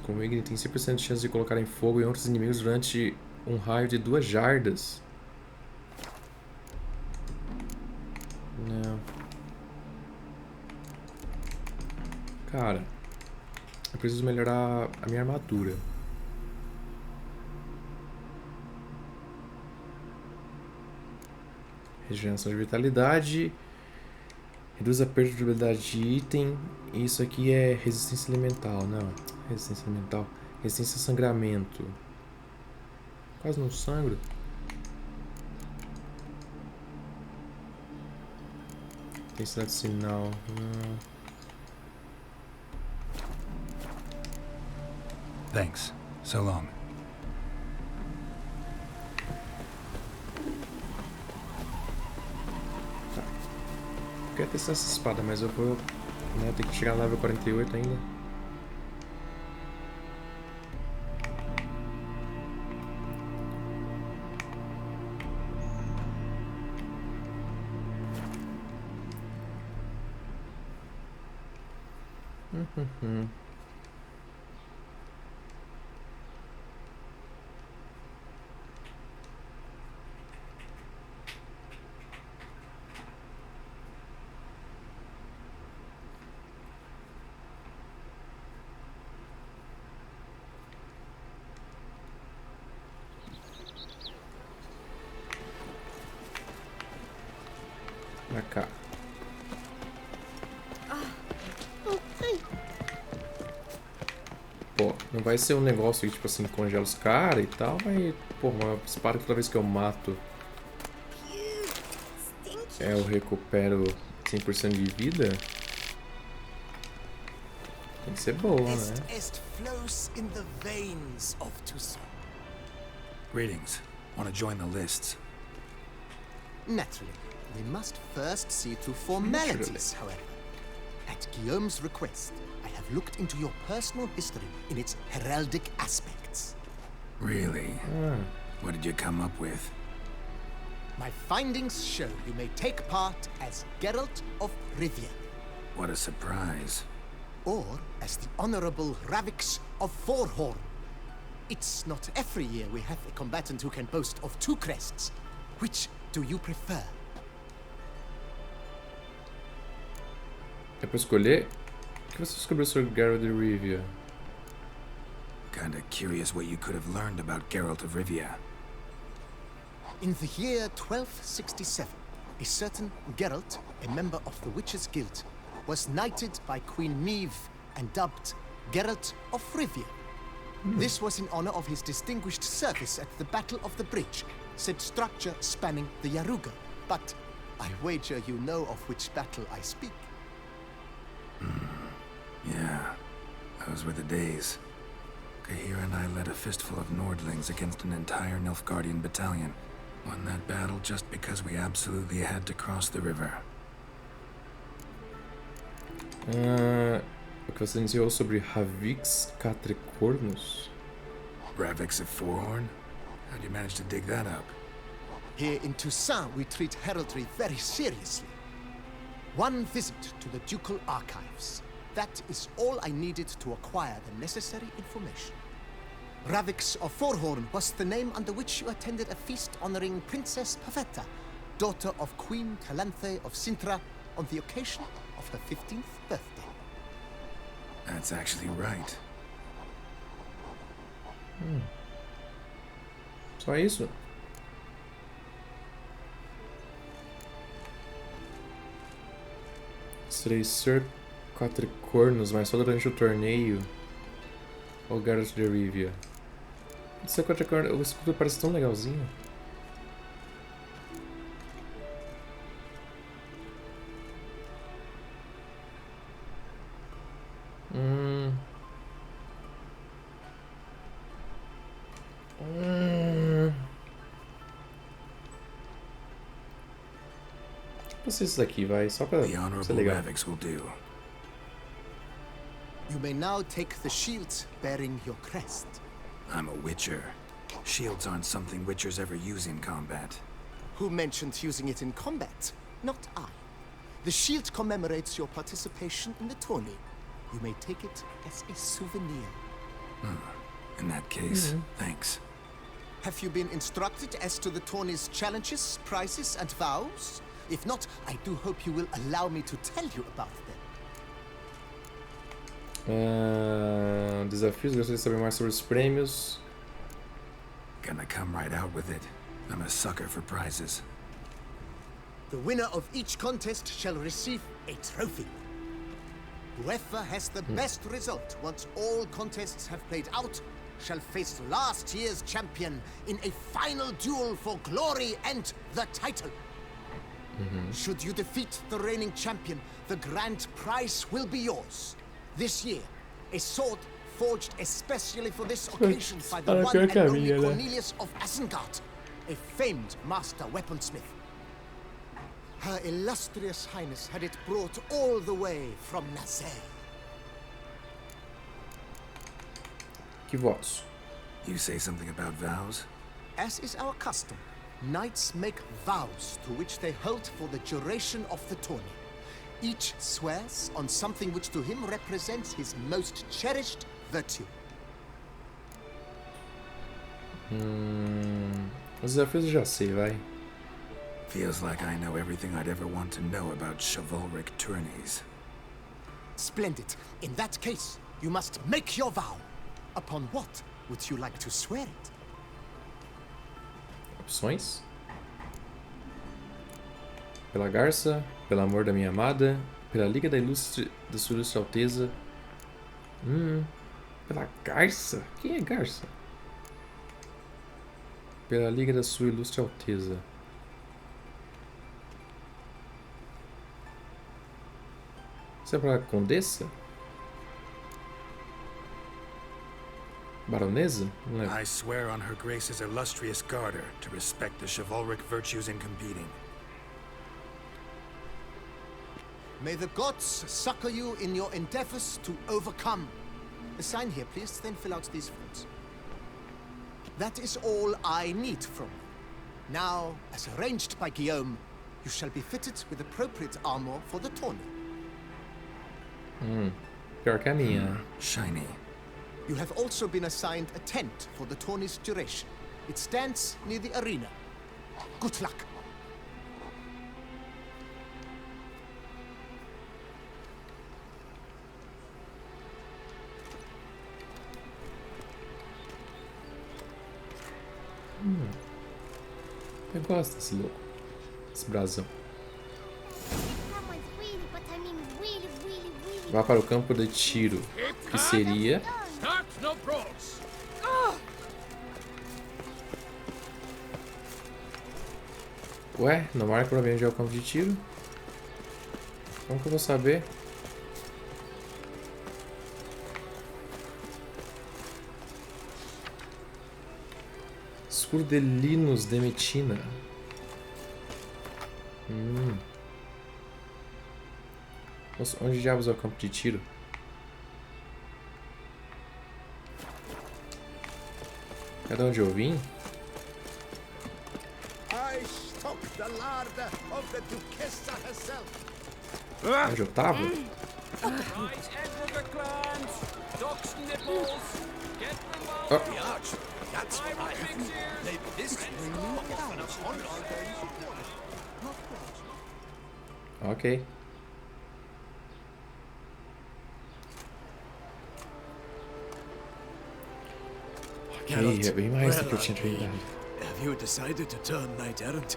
Como Igni tem 100% de chance de colocar em fogo em outros inimigos durante um raio de 2 jardas. Não. Cara, eu preciso melhorar a minha armadura. Regeneração de vitalidade. Reduz a perda de durabilidade de item. Isso aqui é resistência elemental, não. Resistência elemental. Resistência a sangramento. Quase não sangro. Intensidade de sinal. Thanks. So long. Tá. Eu quero testar essa espada, mas eu vou... né, ter que chegar no level 48 ainda. Pra cá. Pô, não vai ser um negócio que, tipo assim, congela os caras e tal, mas, pô, uma espada que toda vez que eu mato eu recupero 100% de vida. Tem que ser boa, né? Greetings. Want to join the lists? Naturally. We must first see to formalities, however. At Guillaume's request, I have looked into your personal history in its heraldic aspects. Really? What did you come up with? My findings show you may take part as Geralt of Rivia. What a surprise. Or as the Honorable Ravix of Forhorn. It's not every year we have a combatant who can boast of 2 crests. Which do you prefer? É pra escolher? O que você descobriu sobre Geralt de Rivia? Kinda curious what you could have learned about Geralt of Rivia. In the year 1267, a certain Geralt, a member of the Witches' Guild, was knighted by Queen Meve and dubbed Geralt of Rivia. This was in honor of his distinguished service at the Battle of the Bridge, said structure spanning the Yaruga. But I wager you know of which battle I speak. Yeah, those were the days. Kahir and I led a fistful of Nordlings against an entire Nilfgaardian battalion. Won that battle just because we absolutely had to cross the river. O que você iniciou sobre Ravix Catricornus? Ravix of Forhorn? How'd you manage to dig that up? Here in Toussaint, we treat heraldry very seriously. One visit to the Ducal Archives. That is all I needed to acquire the necessary information. Ravix of Forhorn was the name under which you attended a feast honoring Princess Pavetta, daughter of Queen Calanthe of Sintra, on the occasion of her 15th birthday. That's actually right. Só isso? Tracer Catricornus, mas só durante o torneio. Ou Geralt de Rivia? Esse Catricornus, o escudo parece tão legalzinho. Vou ser isso daqui, vai, só pra ser legal. You may now take the shields bearing your crest. I'm a Witcher. Shields aren't something Witchers ever use in combat. Who mentioned using it in combat? Not I. The shield commemorates your participation in the tourney. You may take it as a souvenir. In that case, thanks. Have you been instructed as to the tourney's challenges, prizes, and vows? If not, I do hope you will allow me to tell you about them. Desafios, gostaria de saber mais sobre os prêmios. Gonna come right out with it. I'm a sucker for prizes. The winner of each contest shall receive a trophy. Whoever has the best result once all contests have played out shall face last year's champion in a final duel for glory and the title. Should you defeat the reigning champion, the grand prize will be yours. This year, a sword forged especially for this occasion by the one and only Cornelius of Isengard, a famed master weaponsmith. Her illustrious highness had it brought all the way from Nazaire. Que votos? You say something about vows? As is our custom, knights make vows to which they hold for the duration of the tourney. Each swears on something which to him represents his most cherished virtue. Os desafios eu já sei, vai. Feels like I know everything I'd ever want to know about chivalric tourneys. Splendid. In that case, you must make your vow. Upon what would you like to swear it? Opções? Pela garça, pelo amor da minha amada, pela liga da sua ilustre alteza. Pela garça? Quem é garça? Pela liga da sua ilustre alteza. Isso é pra condessa? Baronesa? Não é. I swear on Her Grace's illustrious garter to respect the chivalric virtues in competing. May the gods succor you in your endeavors to overcome. Sign here, please, then fill out these forms. That is all I need from you. Now, as arranged by Guillaume, you shall be fitted with appropriate armor for the tourney. Pior que a minha. Shiny. You have also been assigned a tent for the tourney's duration. It stands near the arena. Good luck. Eu gosto desse louco. Esse brasão. Vá para o campo de tiro, que seria... Ué, não marca pra mim onde é o campo de tiro? Como que eu vou saber? Scurdelinos de Metina. Nossa, onde diabos é o campo de tiro? É de onde eu vim? Onde eu tava? Ok. Ok, é bem mais do que eu tinha treinado. Have you decided to turn knight errant?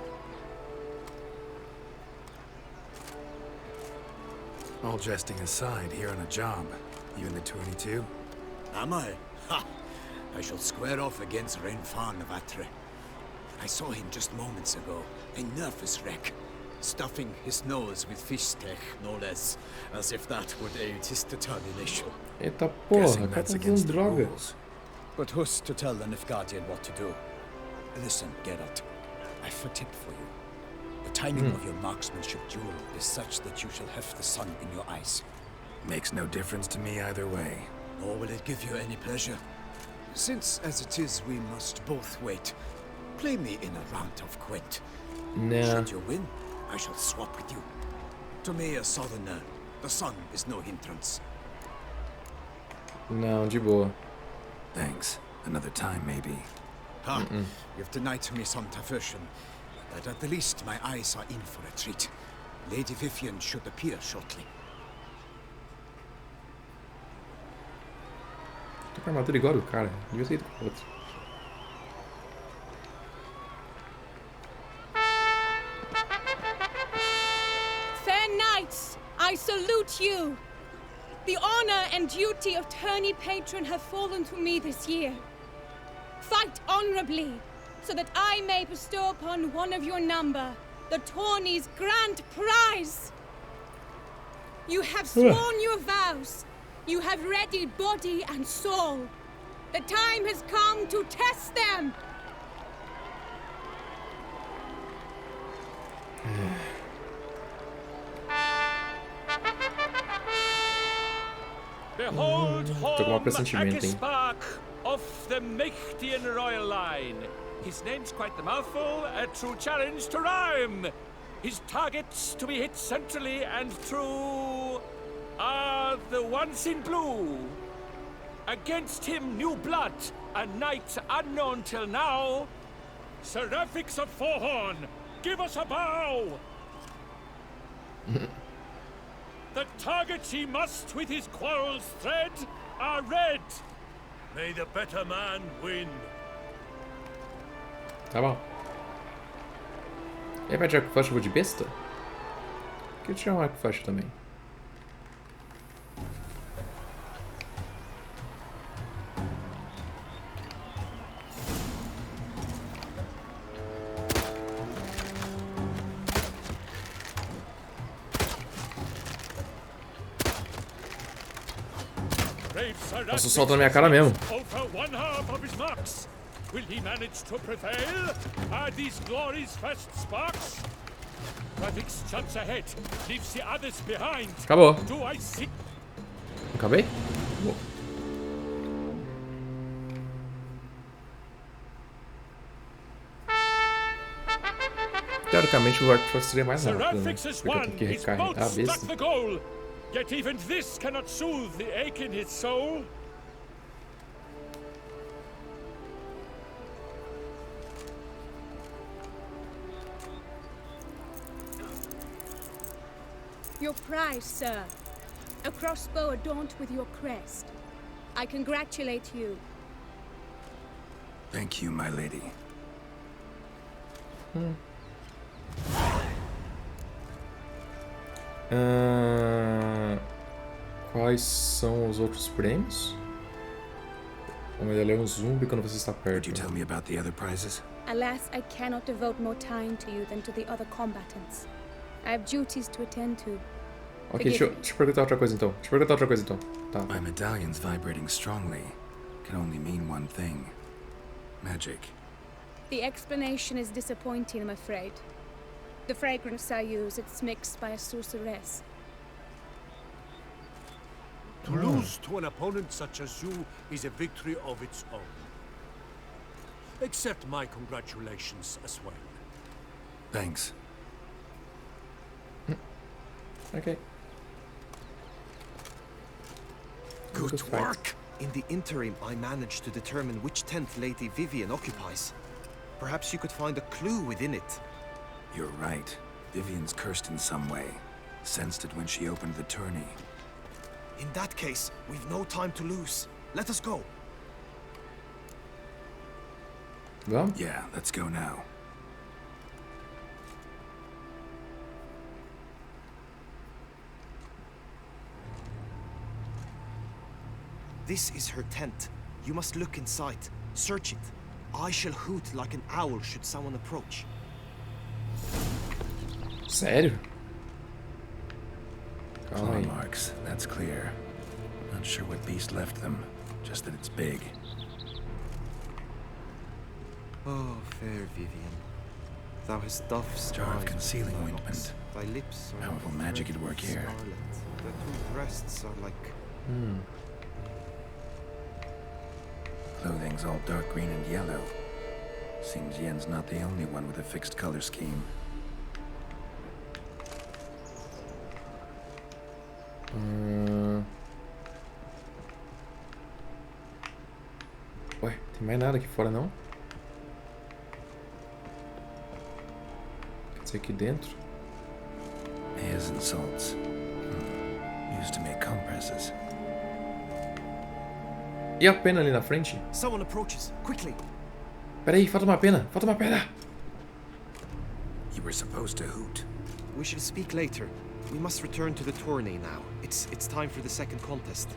All jesting aside, here on a job. You in the tourney too? Am I? Ha! I shall square off against Renfan of Atre. I saw him just moments ago, a nervous wreck, stuffing his nose with fish steak, no less, as if that would aid his determination. Eita porra, o cara tá usando droga. But who's to tell the Nilfgaardian what to do? Listen, Geralt, I've a tip for you. The timing of your marksmanship duel is such that you shall have the sun in your eyes. Makes no difference to me either way. Nor will it give you any pleasure. Since, as it is, we must both wait, play me in a round of quint. Nah. Should you win, I shall swap with you. To me, a southerner, the sun is no hindrance. Não, de boa. Thanks. Another time, maybe. Ha! You've denied me some diversion, but at the least my eyes are in for a treat. Lady Vivian should appear shortly. Tô com a armadura igual do cara. Devia ter ido com outro. Fair knights, I salute you. The honor and duty of tourney patron have fallen to me this year. Fight honorably, so that I may bestow upon one of your number the tourney's grand prize. You have sworn your vows. You have readied body and soul. The time has come to test them. Behold home pressentimento, hein? Spark of the Mächtigen Royal Line. His name's quite the mouthful, a true challenge to rhyme. His targets to be hit centrally and true are the ones in blue. Against him new blood, a knight unknown till now. Seraphics of Forehorn, give us a bow! The targets he must with his quarrels thread are red. May the better man win. Tá bom. E aí, vai tirar com flecha, eu vou de besta? Queria tirar um arco e flecha também. Nossa, solta na minha cara mesmo. Will he manage to prevail? Are these glories first sparks? Radix jumps ahead, leaves the others behind. Acabou. Do I see? Acabei? Acabou. Teoricamente o arco seria mais rápido, né? Porque eu tenho que recarregar a besta. Yet even this cannot soothe the ache in his soul. Your prize, sir. A crossbow adorned with your crest. I congratulate you. Thank you, my lady. Quais são os outros prêmios? O medalhão zumbi quando você está perto. Could you tell me about the other prizes? Alas, I cannot devote more time to you than to the other combatants. I have duties to attend to. Ok, deixa eu perguntar outra coisa então. Tá. My medallion's vibrating strongly. Can only mean one thing. Magic. The explanation is disappointing, I'm afraid. The fragrance I use, it's mixed by a sorceress. To lose to an opponent such as you is a victory of its own. Accept my congratulations as well. Thanks. Okay. Good work! In the interim, I managed to determine which tent Lady Vivian occupies. Perhaps you could find a clue within it. You're right. Vivian's cursed in some way. Sensed it when she opened the tourney. In that case, we've no time to lose. Let us go. Well? Yeah, let's go now. This is her tent. You must look inside. Search it. I shall hoot like an owl should someone approach. Sério? Claw marks, that's clear. Not sure what beast left them, just that it's big. Oh, fair Vivian. Thou hast doffed Jar of concealing ointment. Thy lips are powerful magic at work here. Scarlet. The two breasts are like... Clothing's all dark green and yellow. Seems Yen's not the only one with a fixed color scheme. Ué, tem mais nada aqui fora não? Quer dizer, aqui dentro? Hairs and salts. Used to make compresses. E a pena ali na frente? Someone approaches. Quickly. Peraí, falta uma pena. You were supposed to hoot. We shall speak later. We must return to the tourney now. It's time for the second contest.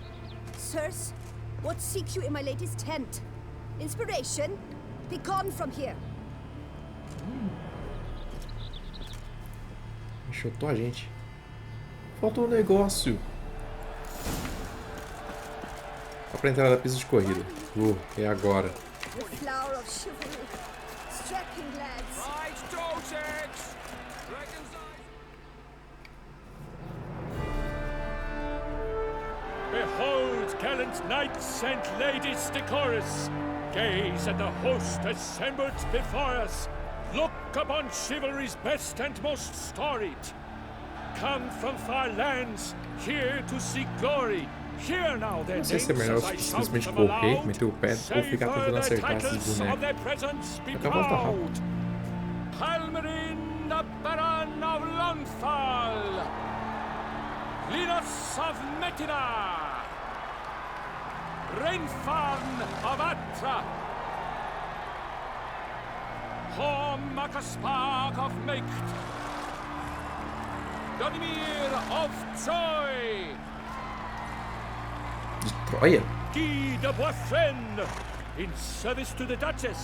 Sirs, what seek you in my lady's tent? Inspiration? Be gone from here. Enxotou a gente. Faltou um negócio. Só pra entrar na pista de corrida. É agora. The flower of chivalry. Strapping lads. Behold, gallant knights and ladies decorous, gaze at the host assembled before us. Look upon chivalry's best and most storied. Come from far lands, here to seek glory. Hear now their Não sei names se é melhor as I shout simplesmente them correr, aloud. meter o pé, ou ficar tentando acertar esses bonecos. Daqui a volta rápido. Halmarin, the Baron of Longfall. Linus of Metina. Rainfarn of Atra. Horm Makaspark of Maked. Donimir of Troy. De Troia? Guy de Boisfren, in service to the Duchess.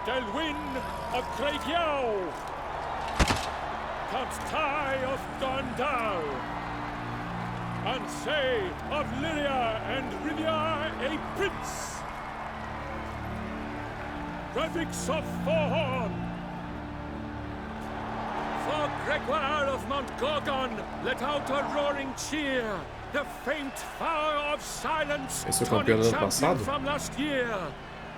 Delwyn of Craigyow. Count Ty of Dondal. Ansay of Lyria and Rivia a prince. Graphics of Forhorn. For Gregoire of Mount Gorgon, let out a roaring cheer. The faint fire of silence, Esse é o campeão do ano passado? from last year.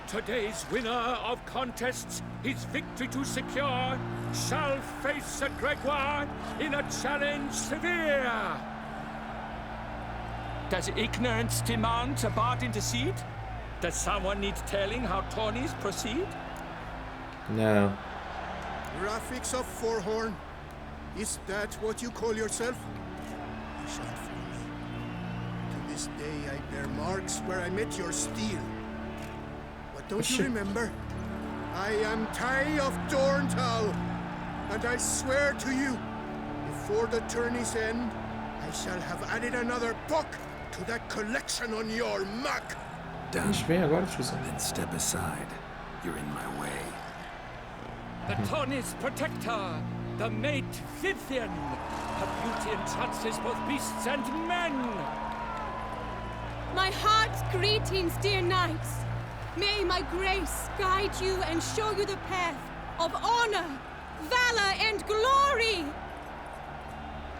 Today's winner of contests, his victory to secure, shall face a Gregoire in a challenge severe. Does ignorance demand a bard intercede? Does someone need telling how tourneys proceed? No. Graphics of Forhorn. Is that what you call yourself? You shan't fool me. To this day I bear marks where I met your steel. But don't you remember? I am Ty of Dorntal, and I swear to you, before the tourney's end, I shall have added another book to that collection on your map. Done. Vem agora, tiozão. Then step aside. You're in my way. The tourney's protector, the mate Vivian. Her beauty entrances both beasts and men. My heart's greetings, dear knights. May my grace guide you and show you the path of honor, valor, and glory.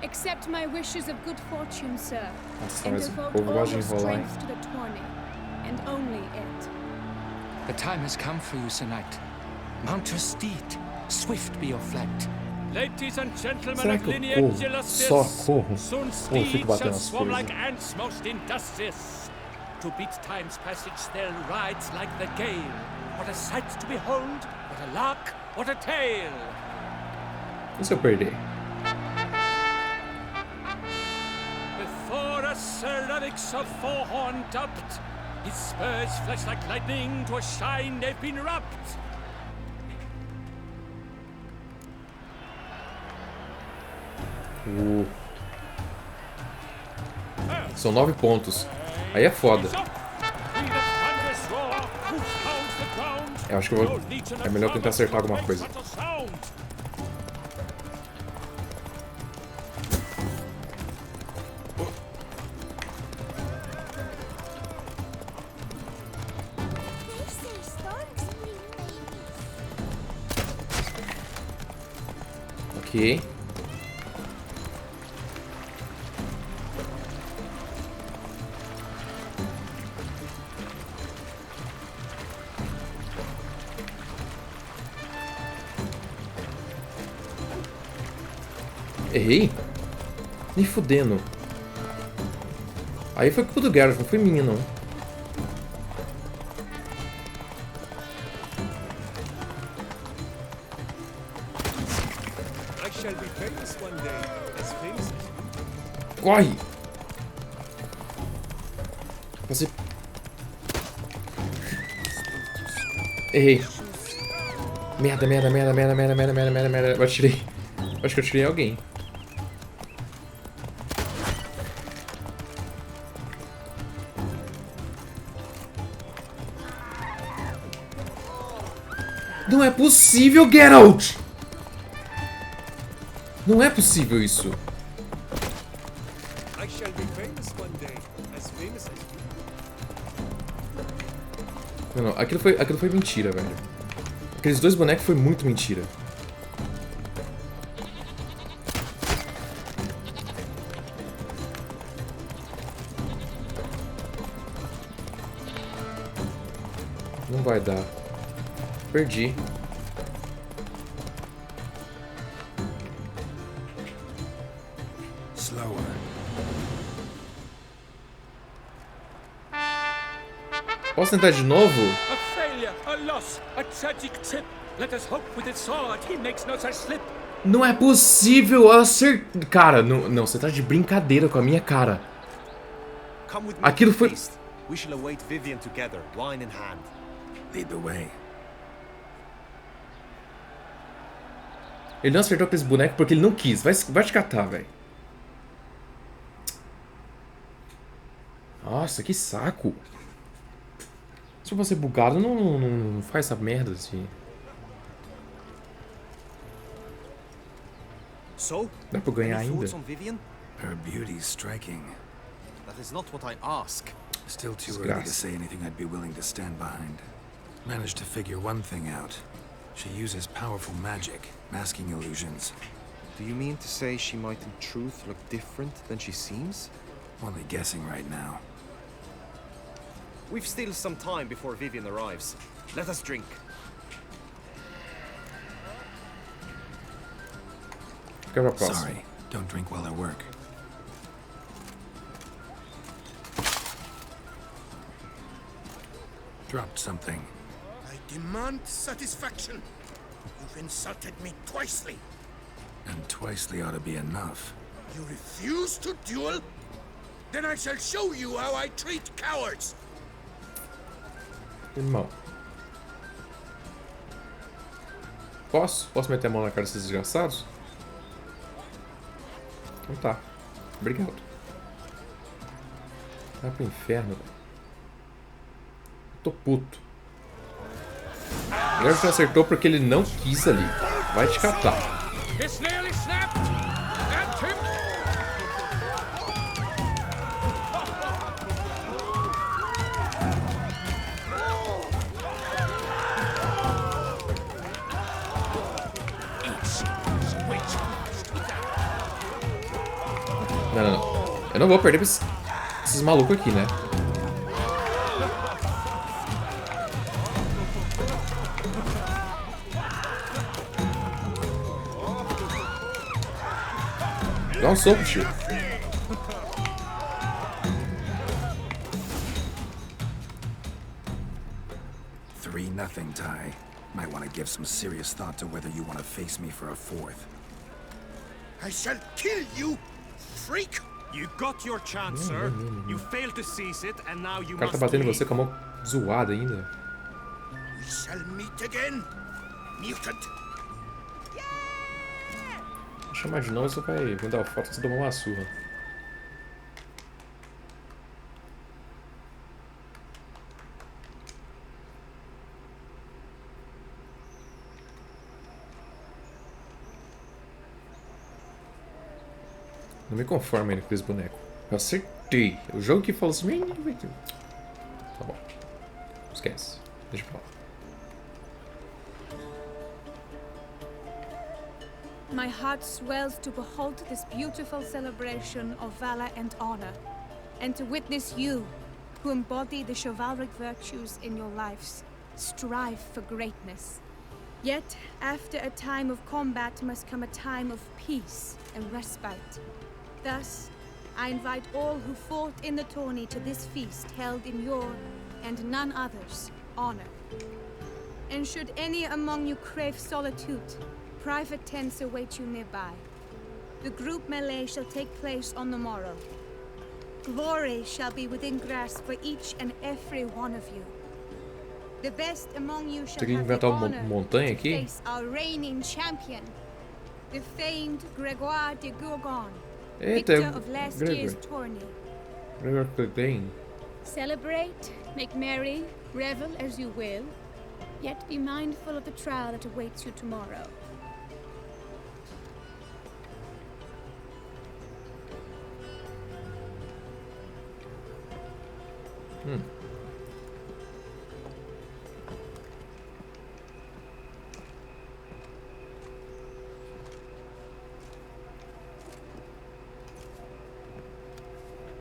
Accept my wishes of good fortune, sir, and devote all your strength to the tourney, and only it. The time has come for you, Sir Knight. Mount your steed. Swift be your flight. Ladies and gentlemen Será of que eu lineage corro? illustrious, Só corro? soon Ou eu fico steeds batendo shall as swarm coisas? like ants most industrious. To beat time's passage, they'll ride like the gale. What a sight to behold! What a lark! What a tale! E se eu perder? Before us, Sir Ravix of Forhorn dubbed, his spurs flash like lightning to a shine they've been rubbed. São 9 pontos. Aí é foda. Eu acho que eu vou... É melhor tentar acertar alguma coisa. Ok. Errei? Nem fudendo. Aí foi culpa do Gareth, não foi minha, não. Corre! Você... Errei. Merda. Eu atirei. Acho que eu tirei alguém. Não é possível, Geralt! Não é possível isso. Não, não, aquilo foi mentira, velho. Aqueles dois bonecos foi muito mentira. Não vai dar. Perdi. Slower. Posso tentar de novo? A failure, a loss, a tragic trip. Let us hope with his sword he makes no such slip. Não é possível acertar. Cara, não, você tá de brincadeira com a minha cara. Aquilo foi. We shall await Vivian together, wine in hand. Lead the way. Ele não acertou aqueles bonecos porque ele não quis. Vai te catar, velho. Nossa, que saco. Se você bugado, não faz essa merda assim. So, dá pra ganhar ainda? Her beauty is striking. That is not what I ask. Still too early to say anything I'd be willing to stand behind. Managed to figure one thing out. She uses powerful magic, masking illusions. Do you mean to say she might in truth look different than she seems? Only guessing right now. We've still some time before Vivian arrives. Let us drink. Sorry, don't drink while I work. Dropped something. I demand satisfaction. You've insulted me twicely. And twicely ought to be enough. You refuse to duel? Then I shall show you how I treat cowards. Irmão. Posso meter a mão na cara desses desgraçados? Então tá. Obrigado. Vai pro inferno, velho. Tô puto. Ele já acertou porque ele não quis ali. Vai te catar. Não. Eu não vou perder pra esses malucos aqui, né? Dá um soco, tio. Nothing, Ty. Might want to give some serious thought to whether you want to face me for a fourth. I shall kill you, freak! You got your chance, sir. You failed to seize it, and now you O cara tá batendo em você com a mão zoada ainda. We shall meet again, mutant. Vou chamar de novo, você vai dar a foto que você tomou uma surra. Não me conformo ainda com esse boneco. Eu acertei. O jogo que falou assim... Tá bom. Esquece. Deixa pra lá. My heart swells to behold this beautiful celebration of valor and honor, and to witness you, who embody the chivalric virtues in your lives, strive for greatness. Yet, after a time of combat must come a time of peace and respite. Thus, I invite all who fought in the tourney to this feast held in your, and none other's, honor. And should any among you crave solitude, private tents await you nearby. The group melee shall take place on the morrow. Glory shall be within grasp for each and every one of you. The best among you shall have the honor to face our reigning champion. the famed Gregoire de Gourgon, Eita, victor of last year's tourney. Gregor Clegane. Celebrate, make merry, revel as you will, yet be mindful of the trial that awaits you tomorrow.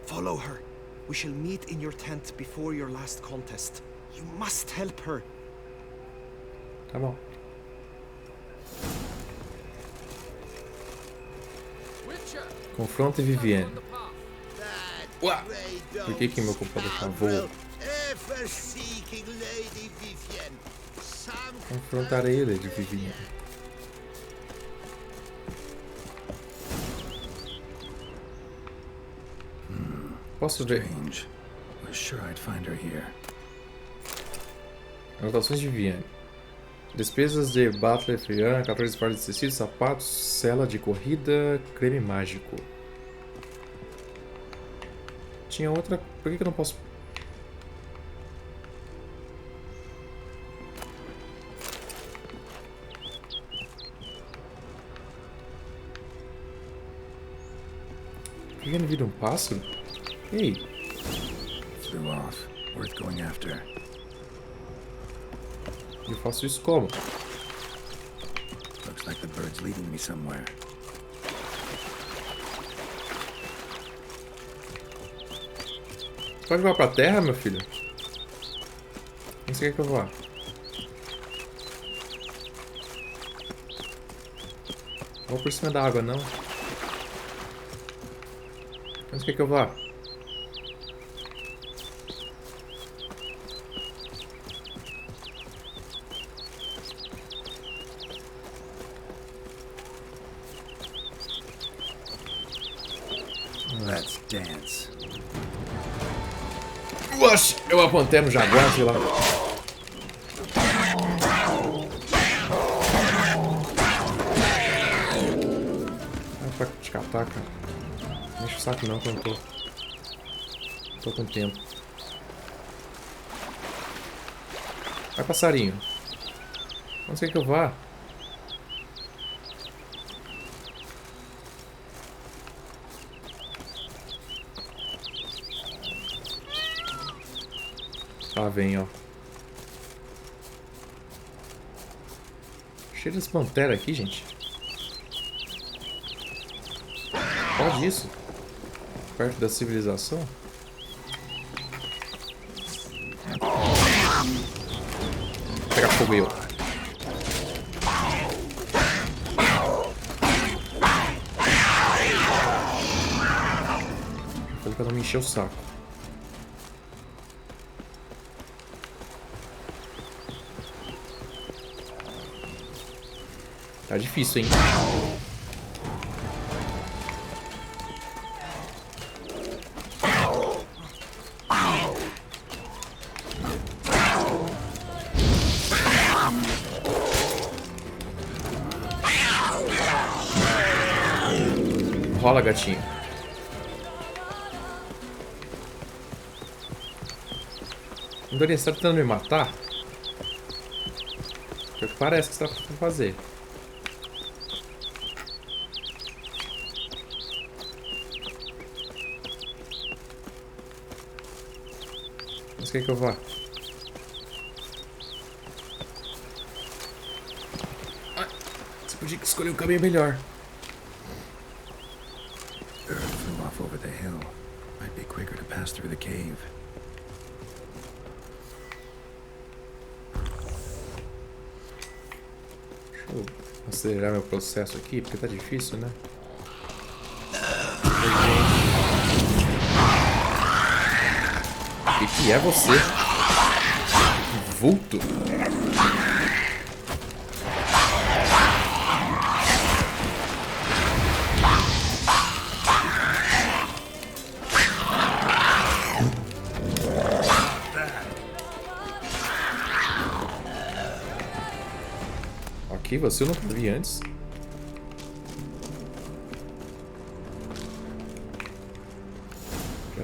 Follow her. We shall meet in your tent before your last contest. You must help her. Tá bom. Confronte Vivienne. Ué! Por que meu computador travou? Confrontarei ele de Vivienne. Posso ver? Was sure I'd find her here. Anotações de Vivienne. Despesas de Battle Frian, 14 pares de tecido, sapatos, cela de corrida, creme mágico. Tinha outra... Por que eu não posso... Por que ele vira um pássaro? Ei! Flew off. Worth going after. Eu faço isso como? Looks like the bird's leading me somewhere. Pode voar pra terra, meu filho? Não sei o que eu vou. Vou por cima da água, não. Onde quer que eu vá? Let's dance. Oxe, eu apontei no jaguar, sei lá. Ah, pra te catar, cara. Não enche o saco não, que eu não tô com tempo. Vai, passarinho. Onde você quer que eu vá? Lá vem, ó. Cheio das panteras aqui, gente. Pode isso? Perto da civilização? Vou pegar fogo eu. Falei pra não me encher o saco. Tá difícil, hein? Rola, gatinho. Andorinha, você tá tentando me matar? É o que parece que você tá tentando fazer. Mas quer que eu vá? Ah, você podia escolher um caminho melhor. Flew off over the hill. Might be quicker to pass through the cave. Deixa eu acelerar meu processo aqui, porque tá difícil, né? O que é você? Vulto? Ok, você eu nunca vi antes.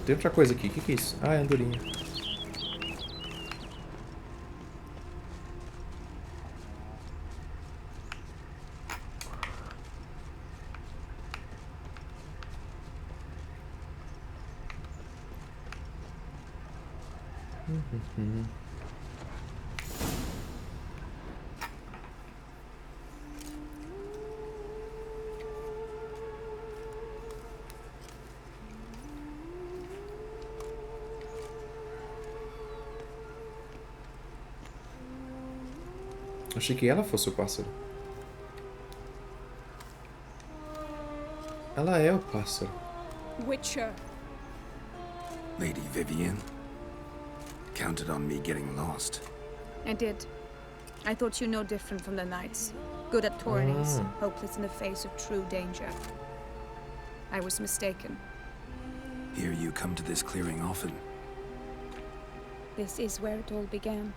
Tem outra coisa aqui. O que é isso? Ah, é andorinha. Achei que ela fosse o pássaro. Ela é o pássaro. Witcher. Lady Vivian, counted on me getting lost. I did. I thought you no different from the knights. Good at tourneys, hopeless in the face of true danger. I was mistaken. Hear you come to this clearing often. This is where it all began.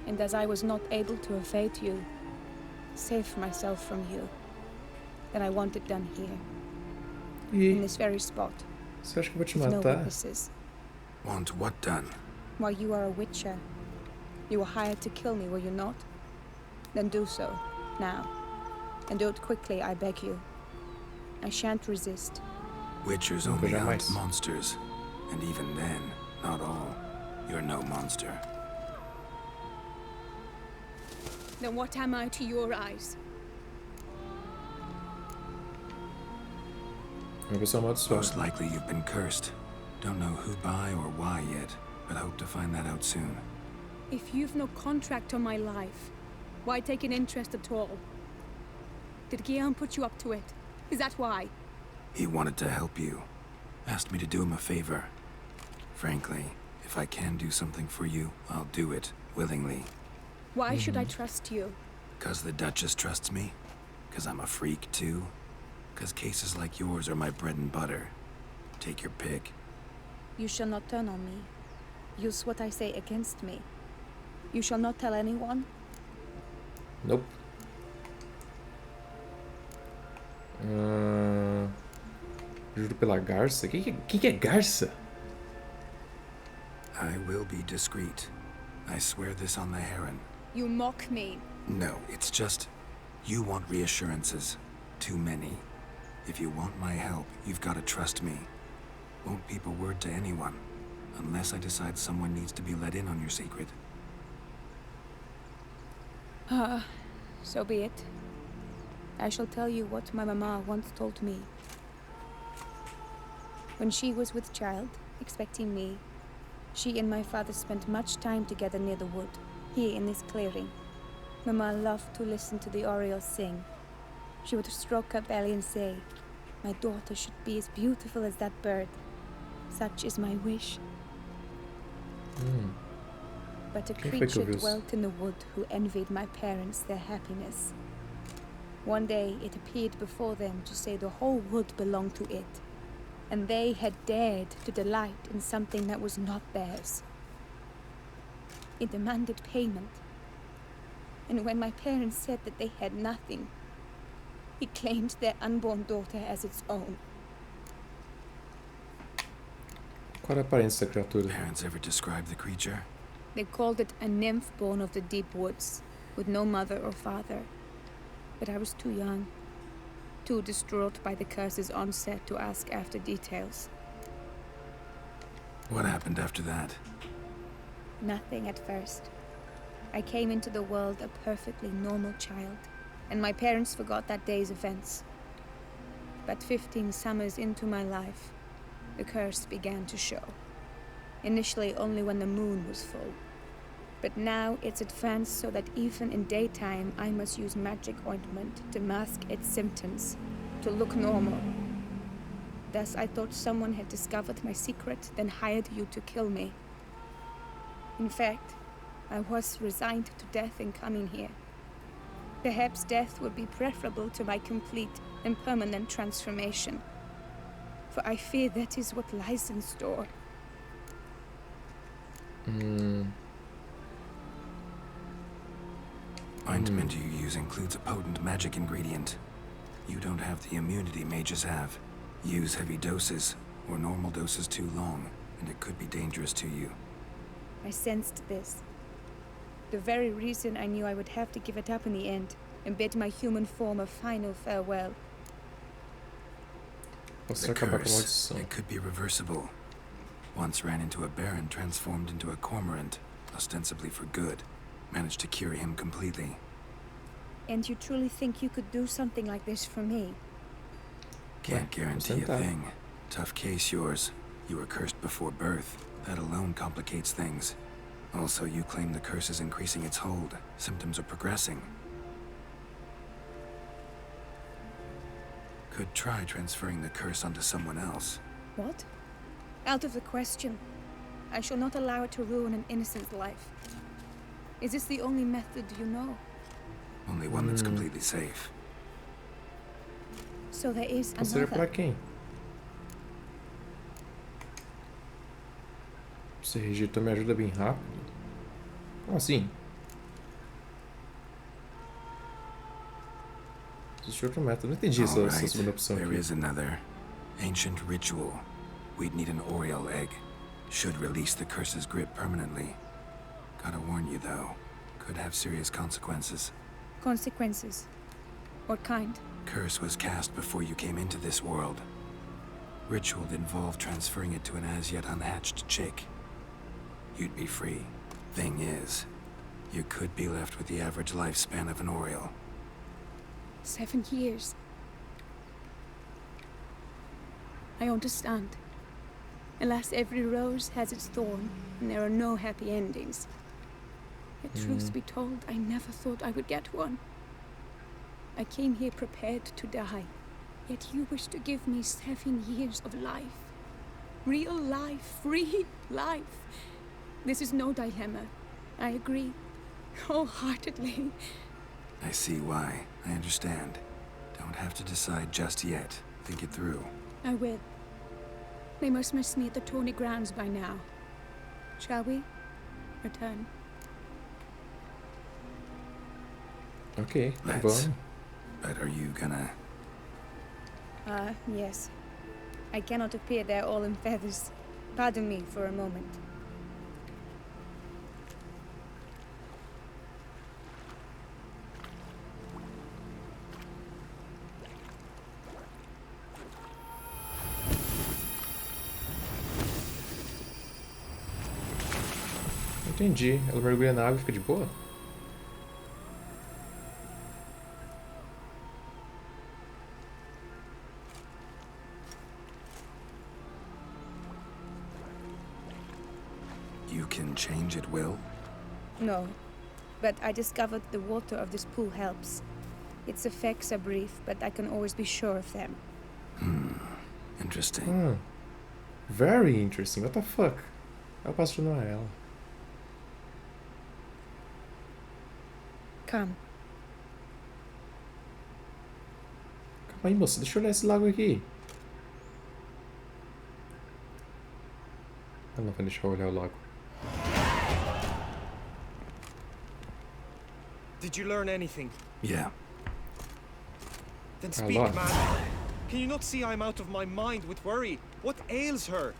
And as I was not able to evade you, save myself from you, then I want it done here. In this very spot. Você acha que eu vou te with no matar? witnesses. Want what done? Why, you are a witcher. You were hired to kill me, were you not? Then do so, now. And do it quickly, I beg you. I shan't resist. Witchers only hunt monsters. And even then, not all. You're no monster. Then what am I to your eyes? Most likely you've been cursed. Don't know who by or why yet, but hope to find that out soon. If you've no contract on my life, why take an interest at all? Did Guillaume put you up to it? Is that why? He wanted to help you. Asked me to do him a favor. Frankly, if I can do something for you, I'll do it, willingly. Why should I trust you? 'Cause the Duchess trusts me? 'Cause I'm a freak, too? 'Cause cases like yours are my bread and butter. Take your pick. You shall not turn on me. Use what I say against me. You shall not tell anyone? Nope. Juro pela garça? Que é garça? I will be discreet. I swear this on the heron. You mock me. No, it's just... You want reassurances. Too many. If you want my help, you've got to trust me. Won't peep a word to anyone. Unless I decide someone needs to be let in on your secret. So be it. I shall tell you what my mama once told me. When she was with child, expecting me, she and my father spent much time together near the wood, here in this clearing. Mama loved to listen to the orioles sing. She would stroke her belly and say, "My daughter should be as beautiful as that bird. Such is my wish." But a creature dwelt in the wood who envied my parents their happiness. One day it appeared before them to say the whole wood belonged to it, and they had dared to delight in something that was not theirs. It demanded payment, and when my parents said that they had nothing, it claimed their unborn daughter as its own. Qual a aparência da criatura? Parents ever describe the creature? They called it a nymph born of the deep woods, with no mother or father. But I was too young, too distraught by the curse's onset to ask after details. What happened after that? Nothing at first. I came into the world a perfectly normal child, and my parents forgot that day's events. But 15 summers into my life, the curse began to show. Initially only when the moon was full. But now it's advanced so that even in daytime I must use magic ointment to mask its symptoms, to look normal. Thus I thought someone had discovered my secret, then hired you to kill me. In fact, I was resigned to death in coming here. Perhaps death would be preferable to my complete and permanent transformation. For I fear that is what lies in store. Ointment you use includes a potent magic ingredient. You don't have the immunity mages have. Use heavy doses, or normal doses too long, and it could be dangerous to you. I sensed this. The very reason I knew I would have to give it up in the end, and bid my human form a final farewell. The curse, it could be reversible. Once ran into a baron transformed into a cormorant, ostensibly for good. Managed to cure him completely. And you truly think you could do something like this for me? Can't guarantee a thing. Tough case, yours. You were cursed before birth. That alone complicates things. Also, you claim the curse is increasing its hold. Symptoms are progressing. Could try transferring the curse onto someone else. What? Out of the question. I shall not allow it to ruin an innocent life. Is this the only method you know? Only one that's completely safe. So there is Considera pra another. quem? Esse registro me ajuda bem rápido. Como assim? Existe outro método. Não entendi essa segunda opção There aqui. is another. Ancient ritual. We'd need an Oriole egg. Should release the curse's grip permanently. Gotta warn you though. Could have serious consequences. Consequences? What kind? Curse was cast before you came into this world. Ritual involved transferring it to an as-yet unhatched chick. You'd be free. Thing is, you could be left with the average lifespan of an Oriole. 7 years. I understand. Alas, every rose has its thorn, and there are no happy endings. Yet, truth be told, I never thought I would get one. I came here prepared to die, yet you wish to give me 7 years of life. Real life, free life. This is no dilemma. I agree, wholeheartedly. I see why. I understand. Don't have to decide just yet. Think it through. I will. They must miss me at the tourney grounds by now. Shall we? Return. Ok, tá Let's. bom. But are you gonna... Yes. I cannot appear there all in feathers. Pardon me for a moment. Entendi. Ela mergulha na água e fica de boa? You can change at will? No. But I discovered the water of this pool helps. Its effects are brief, but I can always be sure of them. Interesting. Very interesting. What the fuck? Eu passo de ela. Come. Calma aí, moça. Deixa eu olhar esse lago aqui. Ela não vai deixar eu olhar o lago. Did you learn anything? Yeah. Then speak, man. Can you not see I'm out of my mind with worry? What ails her?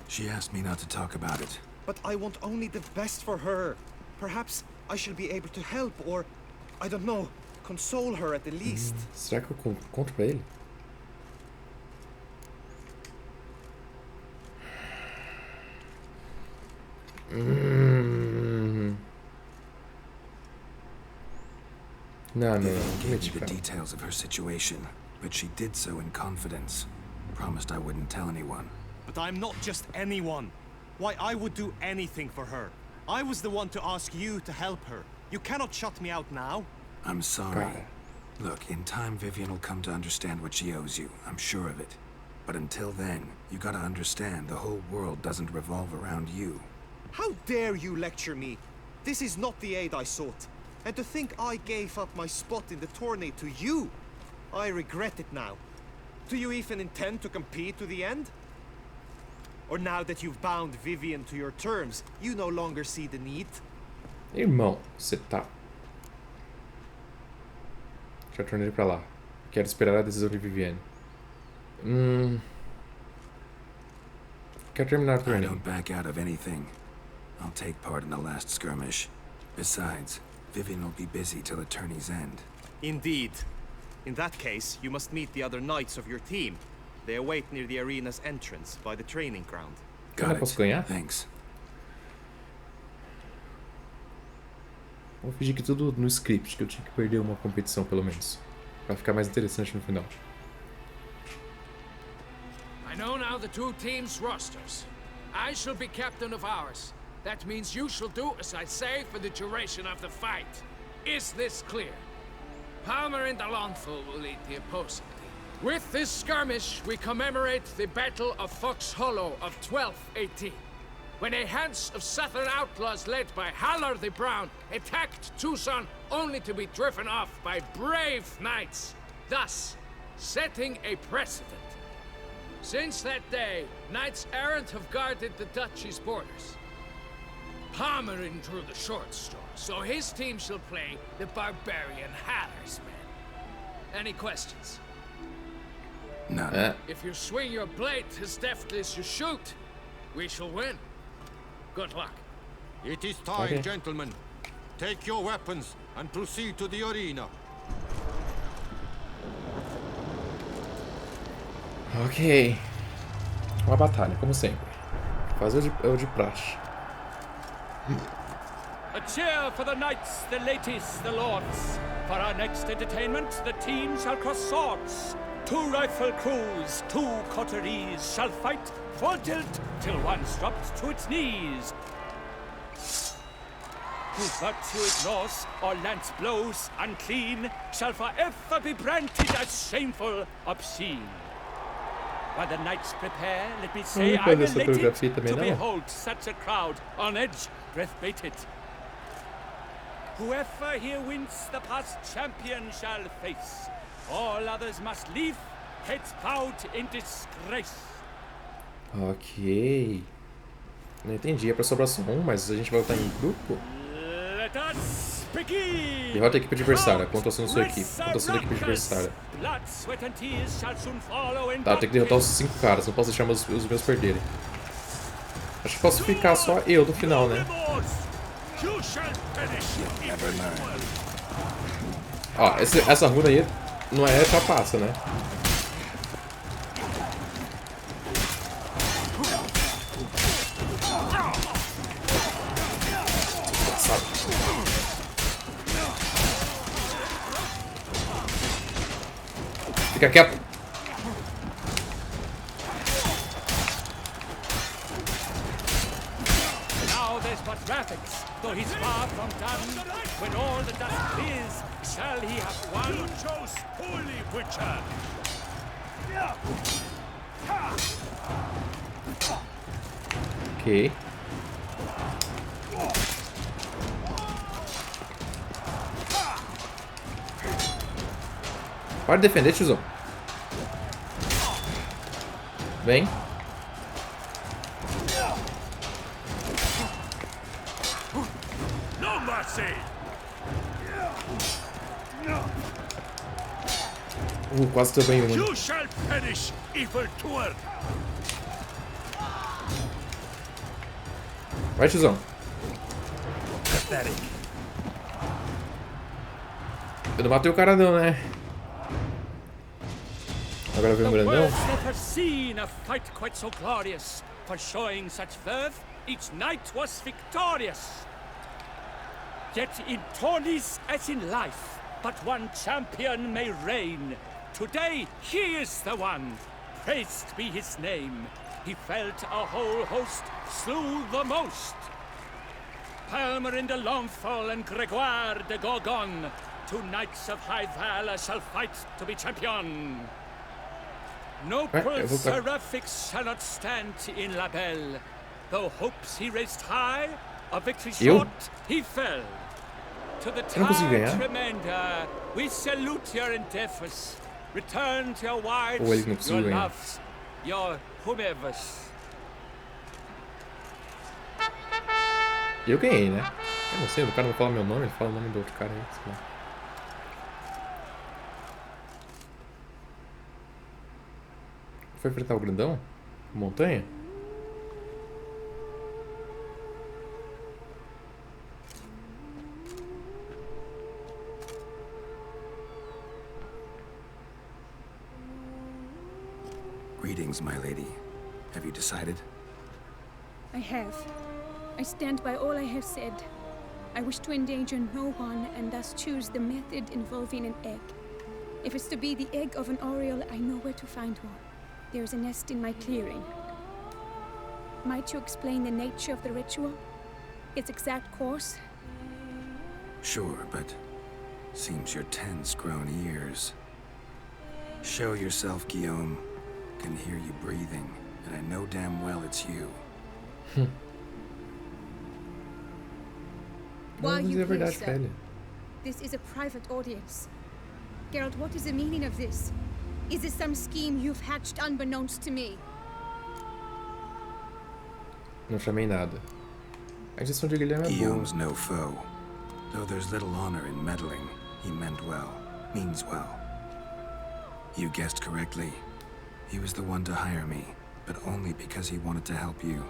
She asked me not to talk about it. But I want only the best for her. Perhaps I shall be able to help or, I don't know, console her at the least. Será que eu conto pra ele? No. Gave me the details of her situation, but she did so in confidence. Promised I wouldn't tell anyone. But I'm not just anyone. Why, I would do anything for her. I was the one to ask you to help her. You cannot shut me out now. I'm sorry. Look, in time Vivian will come to understand what she owes you. I'm sure of it. But until then, you gotta understand the whole world doesn't revolve around you. How dare you lecture me? This is not the aid I sought. And to think I gave up my spot in the tourney to you, I regret it now. Do you even intend to compete to the end? Or now that you've bound Vivian to your terms, you no longer see the need? Irmão, você tá... Deixa eu tornar ele pra lá. Quero esperar a decisão de Viviane. Quer terminar o I torneio. don't back out of anything. I'll take part in the last skirmish. Besides, Vivian will be busy till the tourney's end. Indeed. In that case, you must meet the other knights of your team. They await near the arena's entrance, by the training ground. Got Posso ganhar? Thanks. Vou fingir que tudo no script, que eu tinha que perder uma competição, pelo menos. Pra ficar mais interessante no final. I know now the two teams' rosters. I shall be captain of ours. That means you shall do as I say for the duration of the fight. Is this clear? Palmer and Alonso will lead the opposing team. With this skirmish, we commemorate the Battle of Fox Hollow of 1218, when a Hans of Southern outlaws led by Halar the Brown attacked Tucson only to be driven off by brave knights, thus setting a precedent. Since that day, knights errant have guarded the duchy's borders. Palmerin drew the short straw, so his team shall play the barbarian Halar's men. Any questions? None. If you swing your blade as deftly as you shoot, we shall win. Good luck. It is time, gentlemen. Take your weapons and proceed to the arena. Ok. Uma batalha, como sempre. Fazer o de praxe. A cheer for the knights, the ladies, the lords. For our next entertainment, the team shall cross swords. 2 rifle crews, 2 coteries shall fight full tilt till one's dropped to its knees. Who virtue ignores or lance blows unclean shall forever be branded as shameful, obscene. While the knights prepare, let me say I'm elated to behold such a crowd on edge, breath-baited. Whoever here wins the past champion shall face. All others must leave, heads bowed in disgrace. Ok. Não entendi. É pra sobrar só um, mas a gente vai lutar em grupo? Let us begin. Derrota a equipe adversária. Pontuação da sua equipe. Pontuação da equipe adversária. Tá, tem que derrotar os 5 caras. Não posso deixar os meus perderem. Acho que posso ficar só eu no final, né? Ó, essa runa aí não é trapaça, né? Fica quieto. Now there's but graphics, though he's far from done. When all the dust clears, shall he have won? You chose poorly, Witcher. Ok. Pode defender, tiozão. Vem. No mercy. Quase também um. You shall perish, evil doer. Vai, tiozão. Eu não matei o cara não, né? Agora vem um grandão. Never seen a fight quite so glorious. For showing such verve, each knight was victorious. Yet in tourneys as in life, but one champion may reign. Today he is the one. Praised be his name. He felt a whole host, slew the most. Palmer de Longfall and Gregoire de Gorgon, 2 knights of high valor shall fight to be champion. Noble Seraphix shall not stand in La Belle. Though hopes he raised high, a victory short he fell. To the time remainder, we salute your endeavors. Return to your wives, your loves, your whomevers. Eu ganhei, né? Eu não sei, o cara não fala meu nome, ele fala o nome do outro cara aí. Sei lá. Foi enfrentar o grandão? Montanha? Greetings, my lady. Have you decided? I have. I stand by all I have said. I wish to endanger no one and thus choose the method involving an egg. If it's to be the egg of an oriole, I know where to find one. There is a nest in my clearing. Might you explain the nature of the ritual? Its exact course? Sure, but seems your tense grown ears. Show yourself, Guillaume. Can hear you breathing, and I know damn well it's you. Why are you here, sir? This is a private audience. Geralt, what is the meaning of this? Is this some scheme you've hatched unbeknownst to me? Não chamei nada. A intenção de Guilherme é boa. Guillaume's no foe. Though there's little honor in meddling, he meant well, means well. You guessed correctly. He was the one to hire me, but only because he wanted to help you.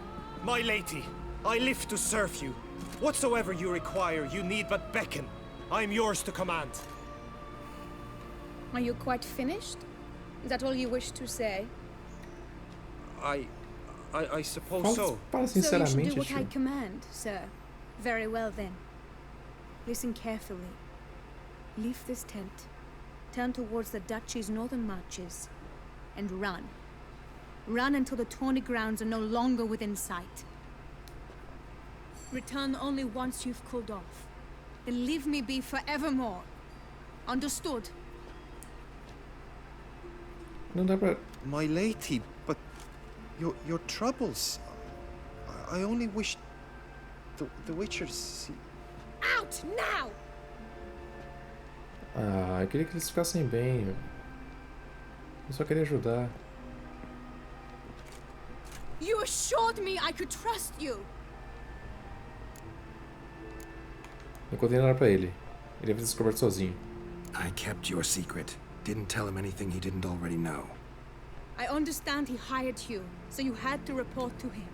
My lady, I live to serve you. Whatsoever you require, you need but beckon. I am yours to command. Are you quite finished? Is that all you wish to say? I suppose so. Fala So you should sinceramente, do what I tio. command, sir. Very well then. Listen carefully. Leave this tent. Turn towards the duchy's northern marches. And run. Run until the tawny grounds are no longer within sight. Return only once you've cooled off. Then leave me be forevermore. Understood? Não dá pra... My lady, but your troubles. I only wish the Witchers. Out now! Ah, eu queria que eles ficassem bem. Eu só queria ajudar. You assured me I could trust you. Não contei nada pra ele. Ele deve ter descoberto sozinho. I kept your secret. Didn't tell him anything he didn't already know. I understand he hired you, so you had to report to him.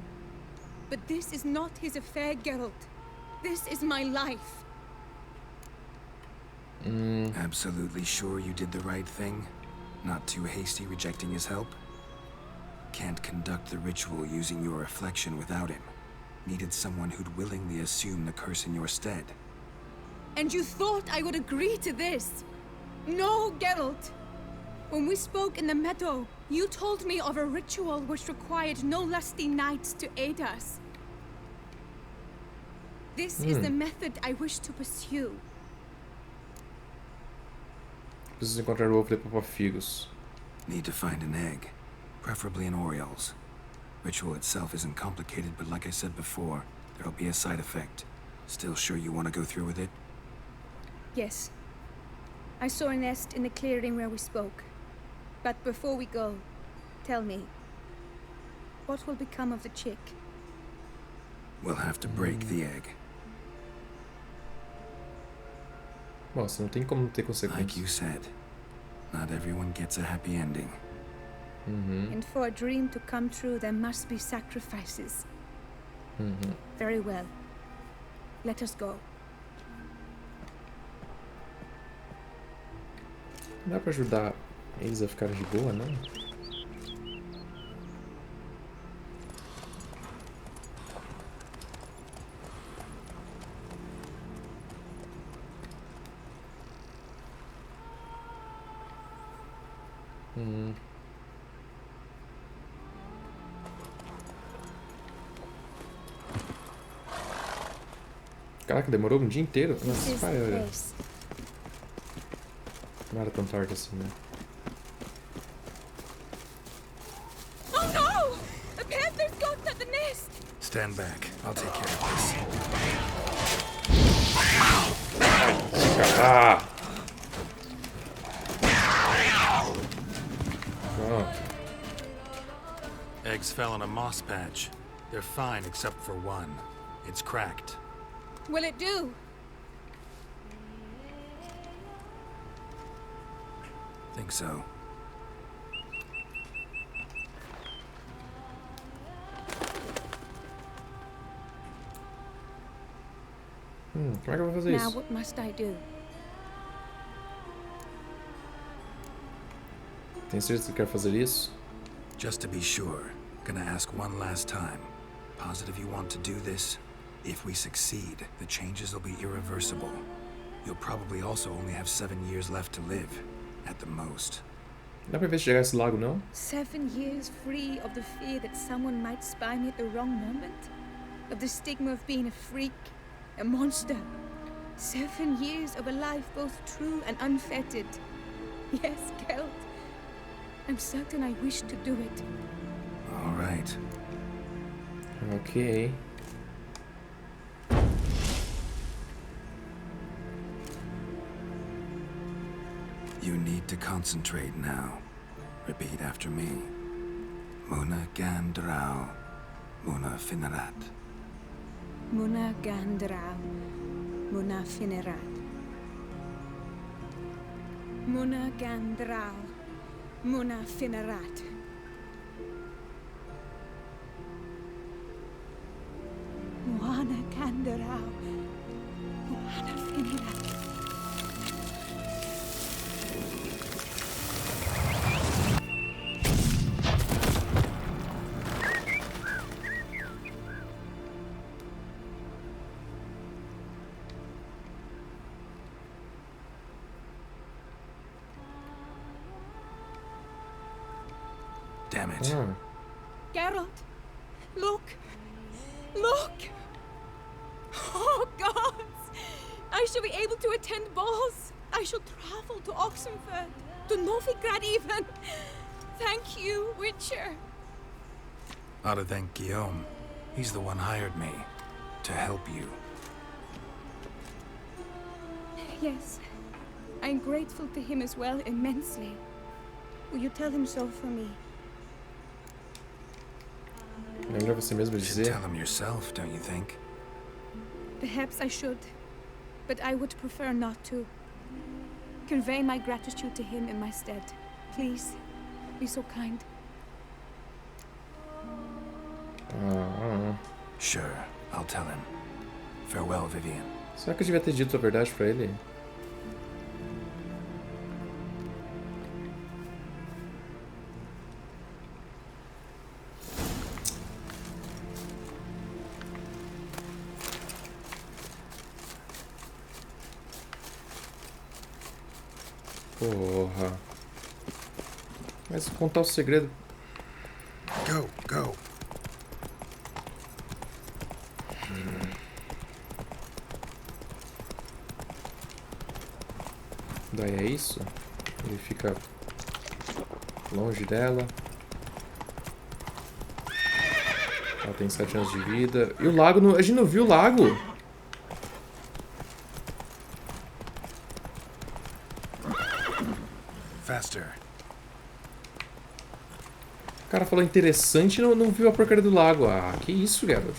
But this is not his affair, Geralt. This is my life. Absolutely sure you did the right thing? Not too hasty rejecting his help? Can't conduct the ritual using your reflection without him. Needed someone who'd willingly assume the curse in your stead. And you thought I would agree to this? No, Geralt. When we spoke in the meadow, you told me of a ritual which required no lusty knights to aid us. This is the method I wish to pursue. Preciso encontrar o ovo de papafigos. Need to find an egg, preferably an oriole's. Ritual itself isn't complicated, but like I said before, there'll be a side effect. Still sure you want to go through with it? Yes. I saw a nest in the clearing where we spoke. But before we go, tell me, what will become of the chick? We'll have to break the egg. Nossa, não tem como ter consequências. Like you said, not everyone gets a happy ending. And for a dream to come true, there must be sacrifices. Very well. Let us go. Não dá pra ajudar eles a ficarem de boa, não? Caraca, demorou um dia inteiro? Nossa, pai, olha. Não era tão tarde assim, né? Oh no! A panther's got at the nest! Stand back. I'll take care of this. Ah! Oh. Eggs fell in a moss patch. They're fine except for one. It's cracked. Will it do? Think so. Como é que eu vou fazer Now isso? what must I do? Tem certeza que quer fazer isso? Just to be sure, gonna ask one last time. Positive you want to do this? If we succeed, the changes will be irreversible. You'll probably also only have 7 years left to live, at the most. Dá pra ver se chegar esse lago, não? 7 years free of the fear that someone might spy me at the wrong moment? Of the stigma of being a freak, a monster? 7 years of a life both true and unfettered. Yes, Geralt. I'm certain I wish to do it. All right. Okay. You need to concentrate now. Repeat after me. Muna Gandrau, Muna Finerat. Muna Gandrau, Muna Finerat. Muna Gandrau, Muna Finerat. Muna Gandrau, Muna Finerat. Damn it. Geralt, look! Look! Oh, gods! I shall be able to attend balls. I shall travel to Oxenford, to Novigrad even. Thank you, Witcher. Ought to thank Guillaume. He's the one hired me to help you. Yes, I'm grateful to him as well, immensely. Will you tell him so for me? É melhor você mesmo You should dizer. tell him yourself, don't you think? Perhaps I should, but I would prefer not to. Convey my gratitude to him in my stead. Please, be so kind. Sure, I'll tell him. Farewell, Vivian. Será que eu devia ter dito a verdade pra ele? Porra. Mas contar o segredo. Go, go. Daí é isso. Ele fica longe dela. Ela tem 7 anos de vida. E o lago, a gente não viu o lago. Faster. O cara falou interessante e não viu a porcaria do lago. Ah, que isso, Geralt.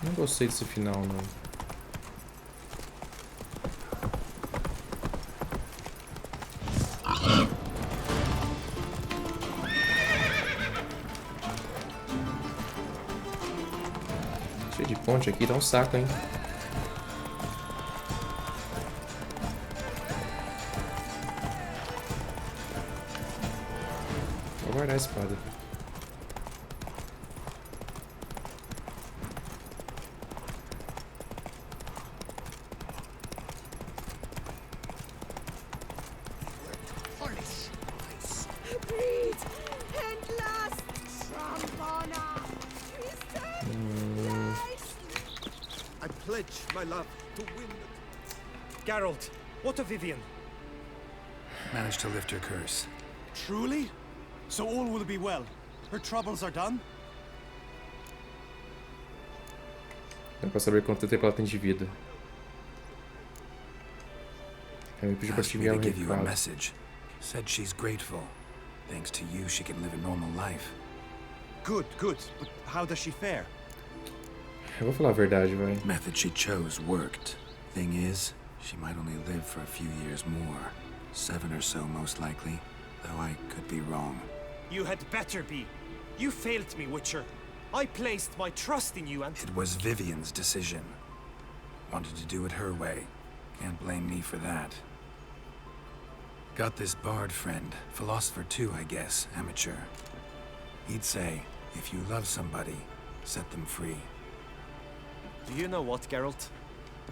Não gostei desse final, não. Cheio de ponte aqui, dá um saco, hein? Vou guardar a espada. My love, to win. Geralt, what of Vivian? Managed to lift her curse. Truly? So all will be well. Her troubles are done? É pra saber quanto tempo ela tem de vida. Ela me pediu pra te enviar um give you a recado. message. Said she's grateful. Thanks to you, she can live a normal life. Good, good. But how does she fare? Eu vou falar a verdade, vai. Method she chose worked. Thing is, she might only live for a few years more. 7 or so, most likely. Though I could be wrong. You had better be. You failed me, Witcher. I placed my trust in you and... It was Vivian's decision. Wanted to do it her way. Can't blame me for that. Got this bard friend. Philosopher too, I guess. Amateur. He'd say, if you love somebody, set them free. Do you know what, Geralt?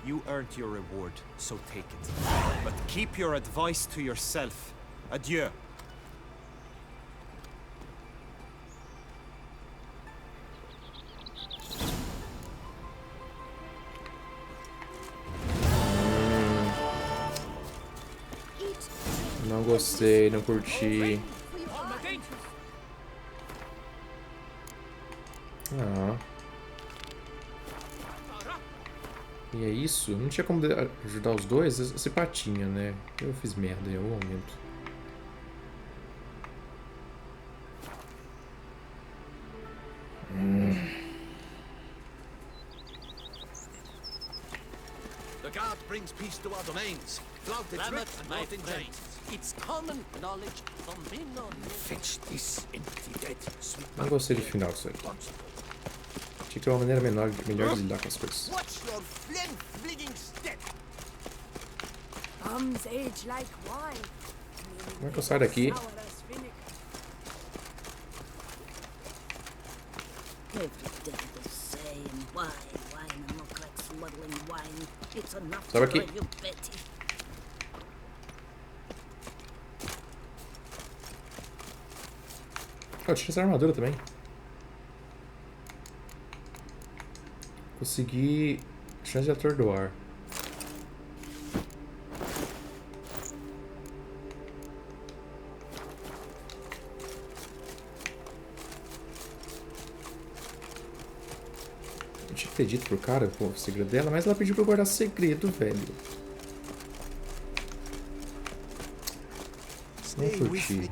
You earned your reward, so take it. But keep your advice to yourself. Adieu. Não gostei, não curti. Ah. E é isso? Não tinha como ajudar os dois? Esse patinha, né? Eu fiz merda em algum momento. The guard brings peace to our domains. Flouted rich and not in chains. It's common knowledge from men on fetch this empty dead. Não gostei do final disso aí. Tinha que ter uma maneira melhor de lidar com as coisas. Watch your flame-flinging step. Bombs age like wine. Como é que eu saio daqui? Every day the same. Wine, and look like smuggling wine. It's enough to drive you Betty. Oh, tinha essa armadura também. Consegui chance de atordoar. Eu tinha que ter dito pro cara o segredo dela, mas ela pediu pra eu guardar segredo, velho. Não curti.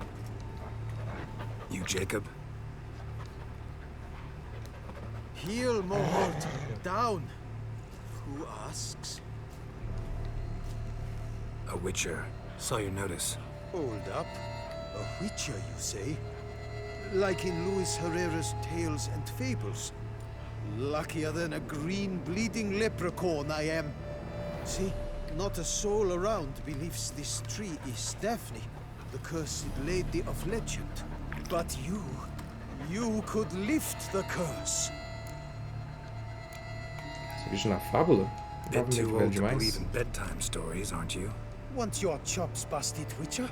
You, Jacob? Heel, Mohort. Down. Who asks? A witcher. Saw your notice. Hold up. A witcher, you say? Like in Luis Herrera's Tales and Fables. Luckier than a green bleeding leprechaun I am. See, not a soul around believes this tree is Daphne, the cursed lady of legend. But you could lift the curse. Você viu na fábula? Bit too old to believe in bedtime stories, aren't you? Want your chops busted, Witcher?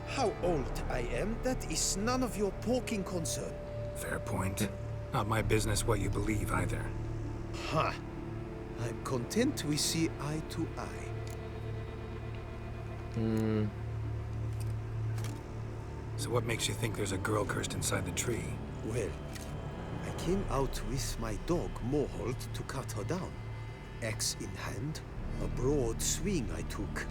How old I am, that is none of your poking concern. Fair point. Not my business what you believe either. Ha! I'm content we see eye to eye. So what makes you think there's a girl cursed inside the tree? Well, I came out with my dog, Mohort, to cut her down. Axe in hand, a broad swing I took.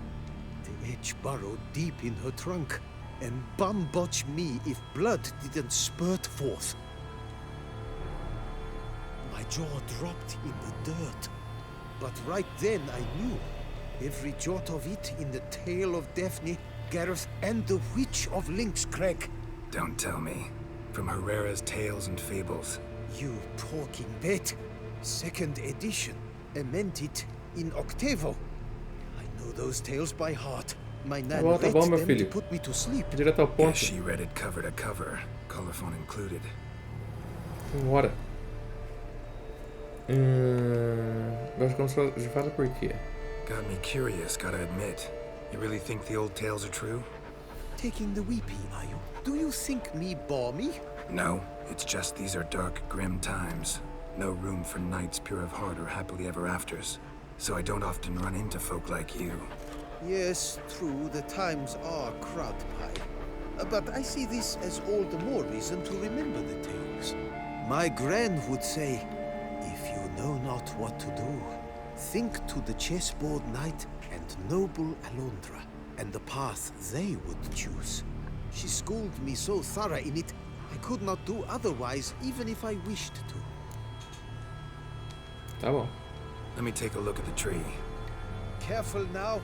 The edge burrowed deep in her trunk, and bum botch me if blood didn't spurt forth. My jaw dropped in the dirt. But right then I knew. Every jot of it in the tale of Daphne, Gareth, and the Witch of Lynx Crag. Don't tell me. From Herrera's Tales and Fables. You talking bet. Second edition. Amended in octavo. I know those tales by heart. My nan read them to put me to sleep. Guess she read it cover to cover, colophon included. Bora. Agora vamos falar por quê. Got me curious, gotta admit. You really think the old tales are true? Taking the weepy, are you? Do you think me balmy? No, it's just these are dark, grim times. No room for knights pure of heart or happily ever afters. So I don't often run into folk like you. Yes, true, the times are crud pie. But I see this as all the more reason to remember the tales. My gran would say, if you know not what to do, think to the chessboard knight and noble Alondra, and the path they would choose. She schooled me so thorough in it, I could not do otherwise, even if I wished to. Tá bom. Let me take a look at the tree. Careful now.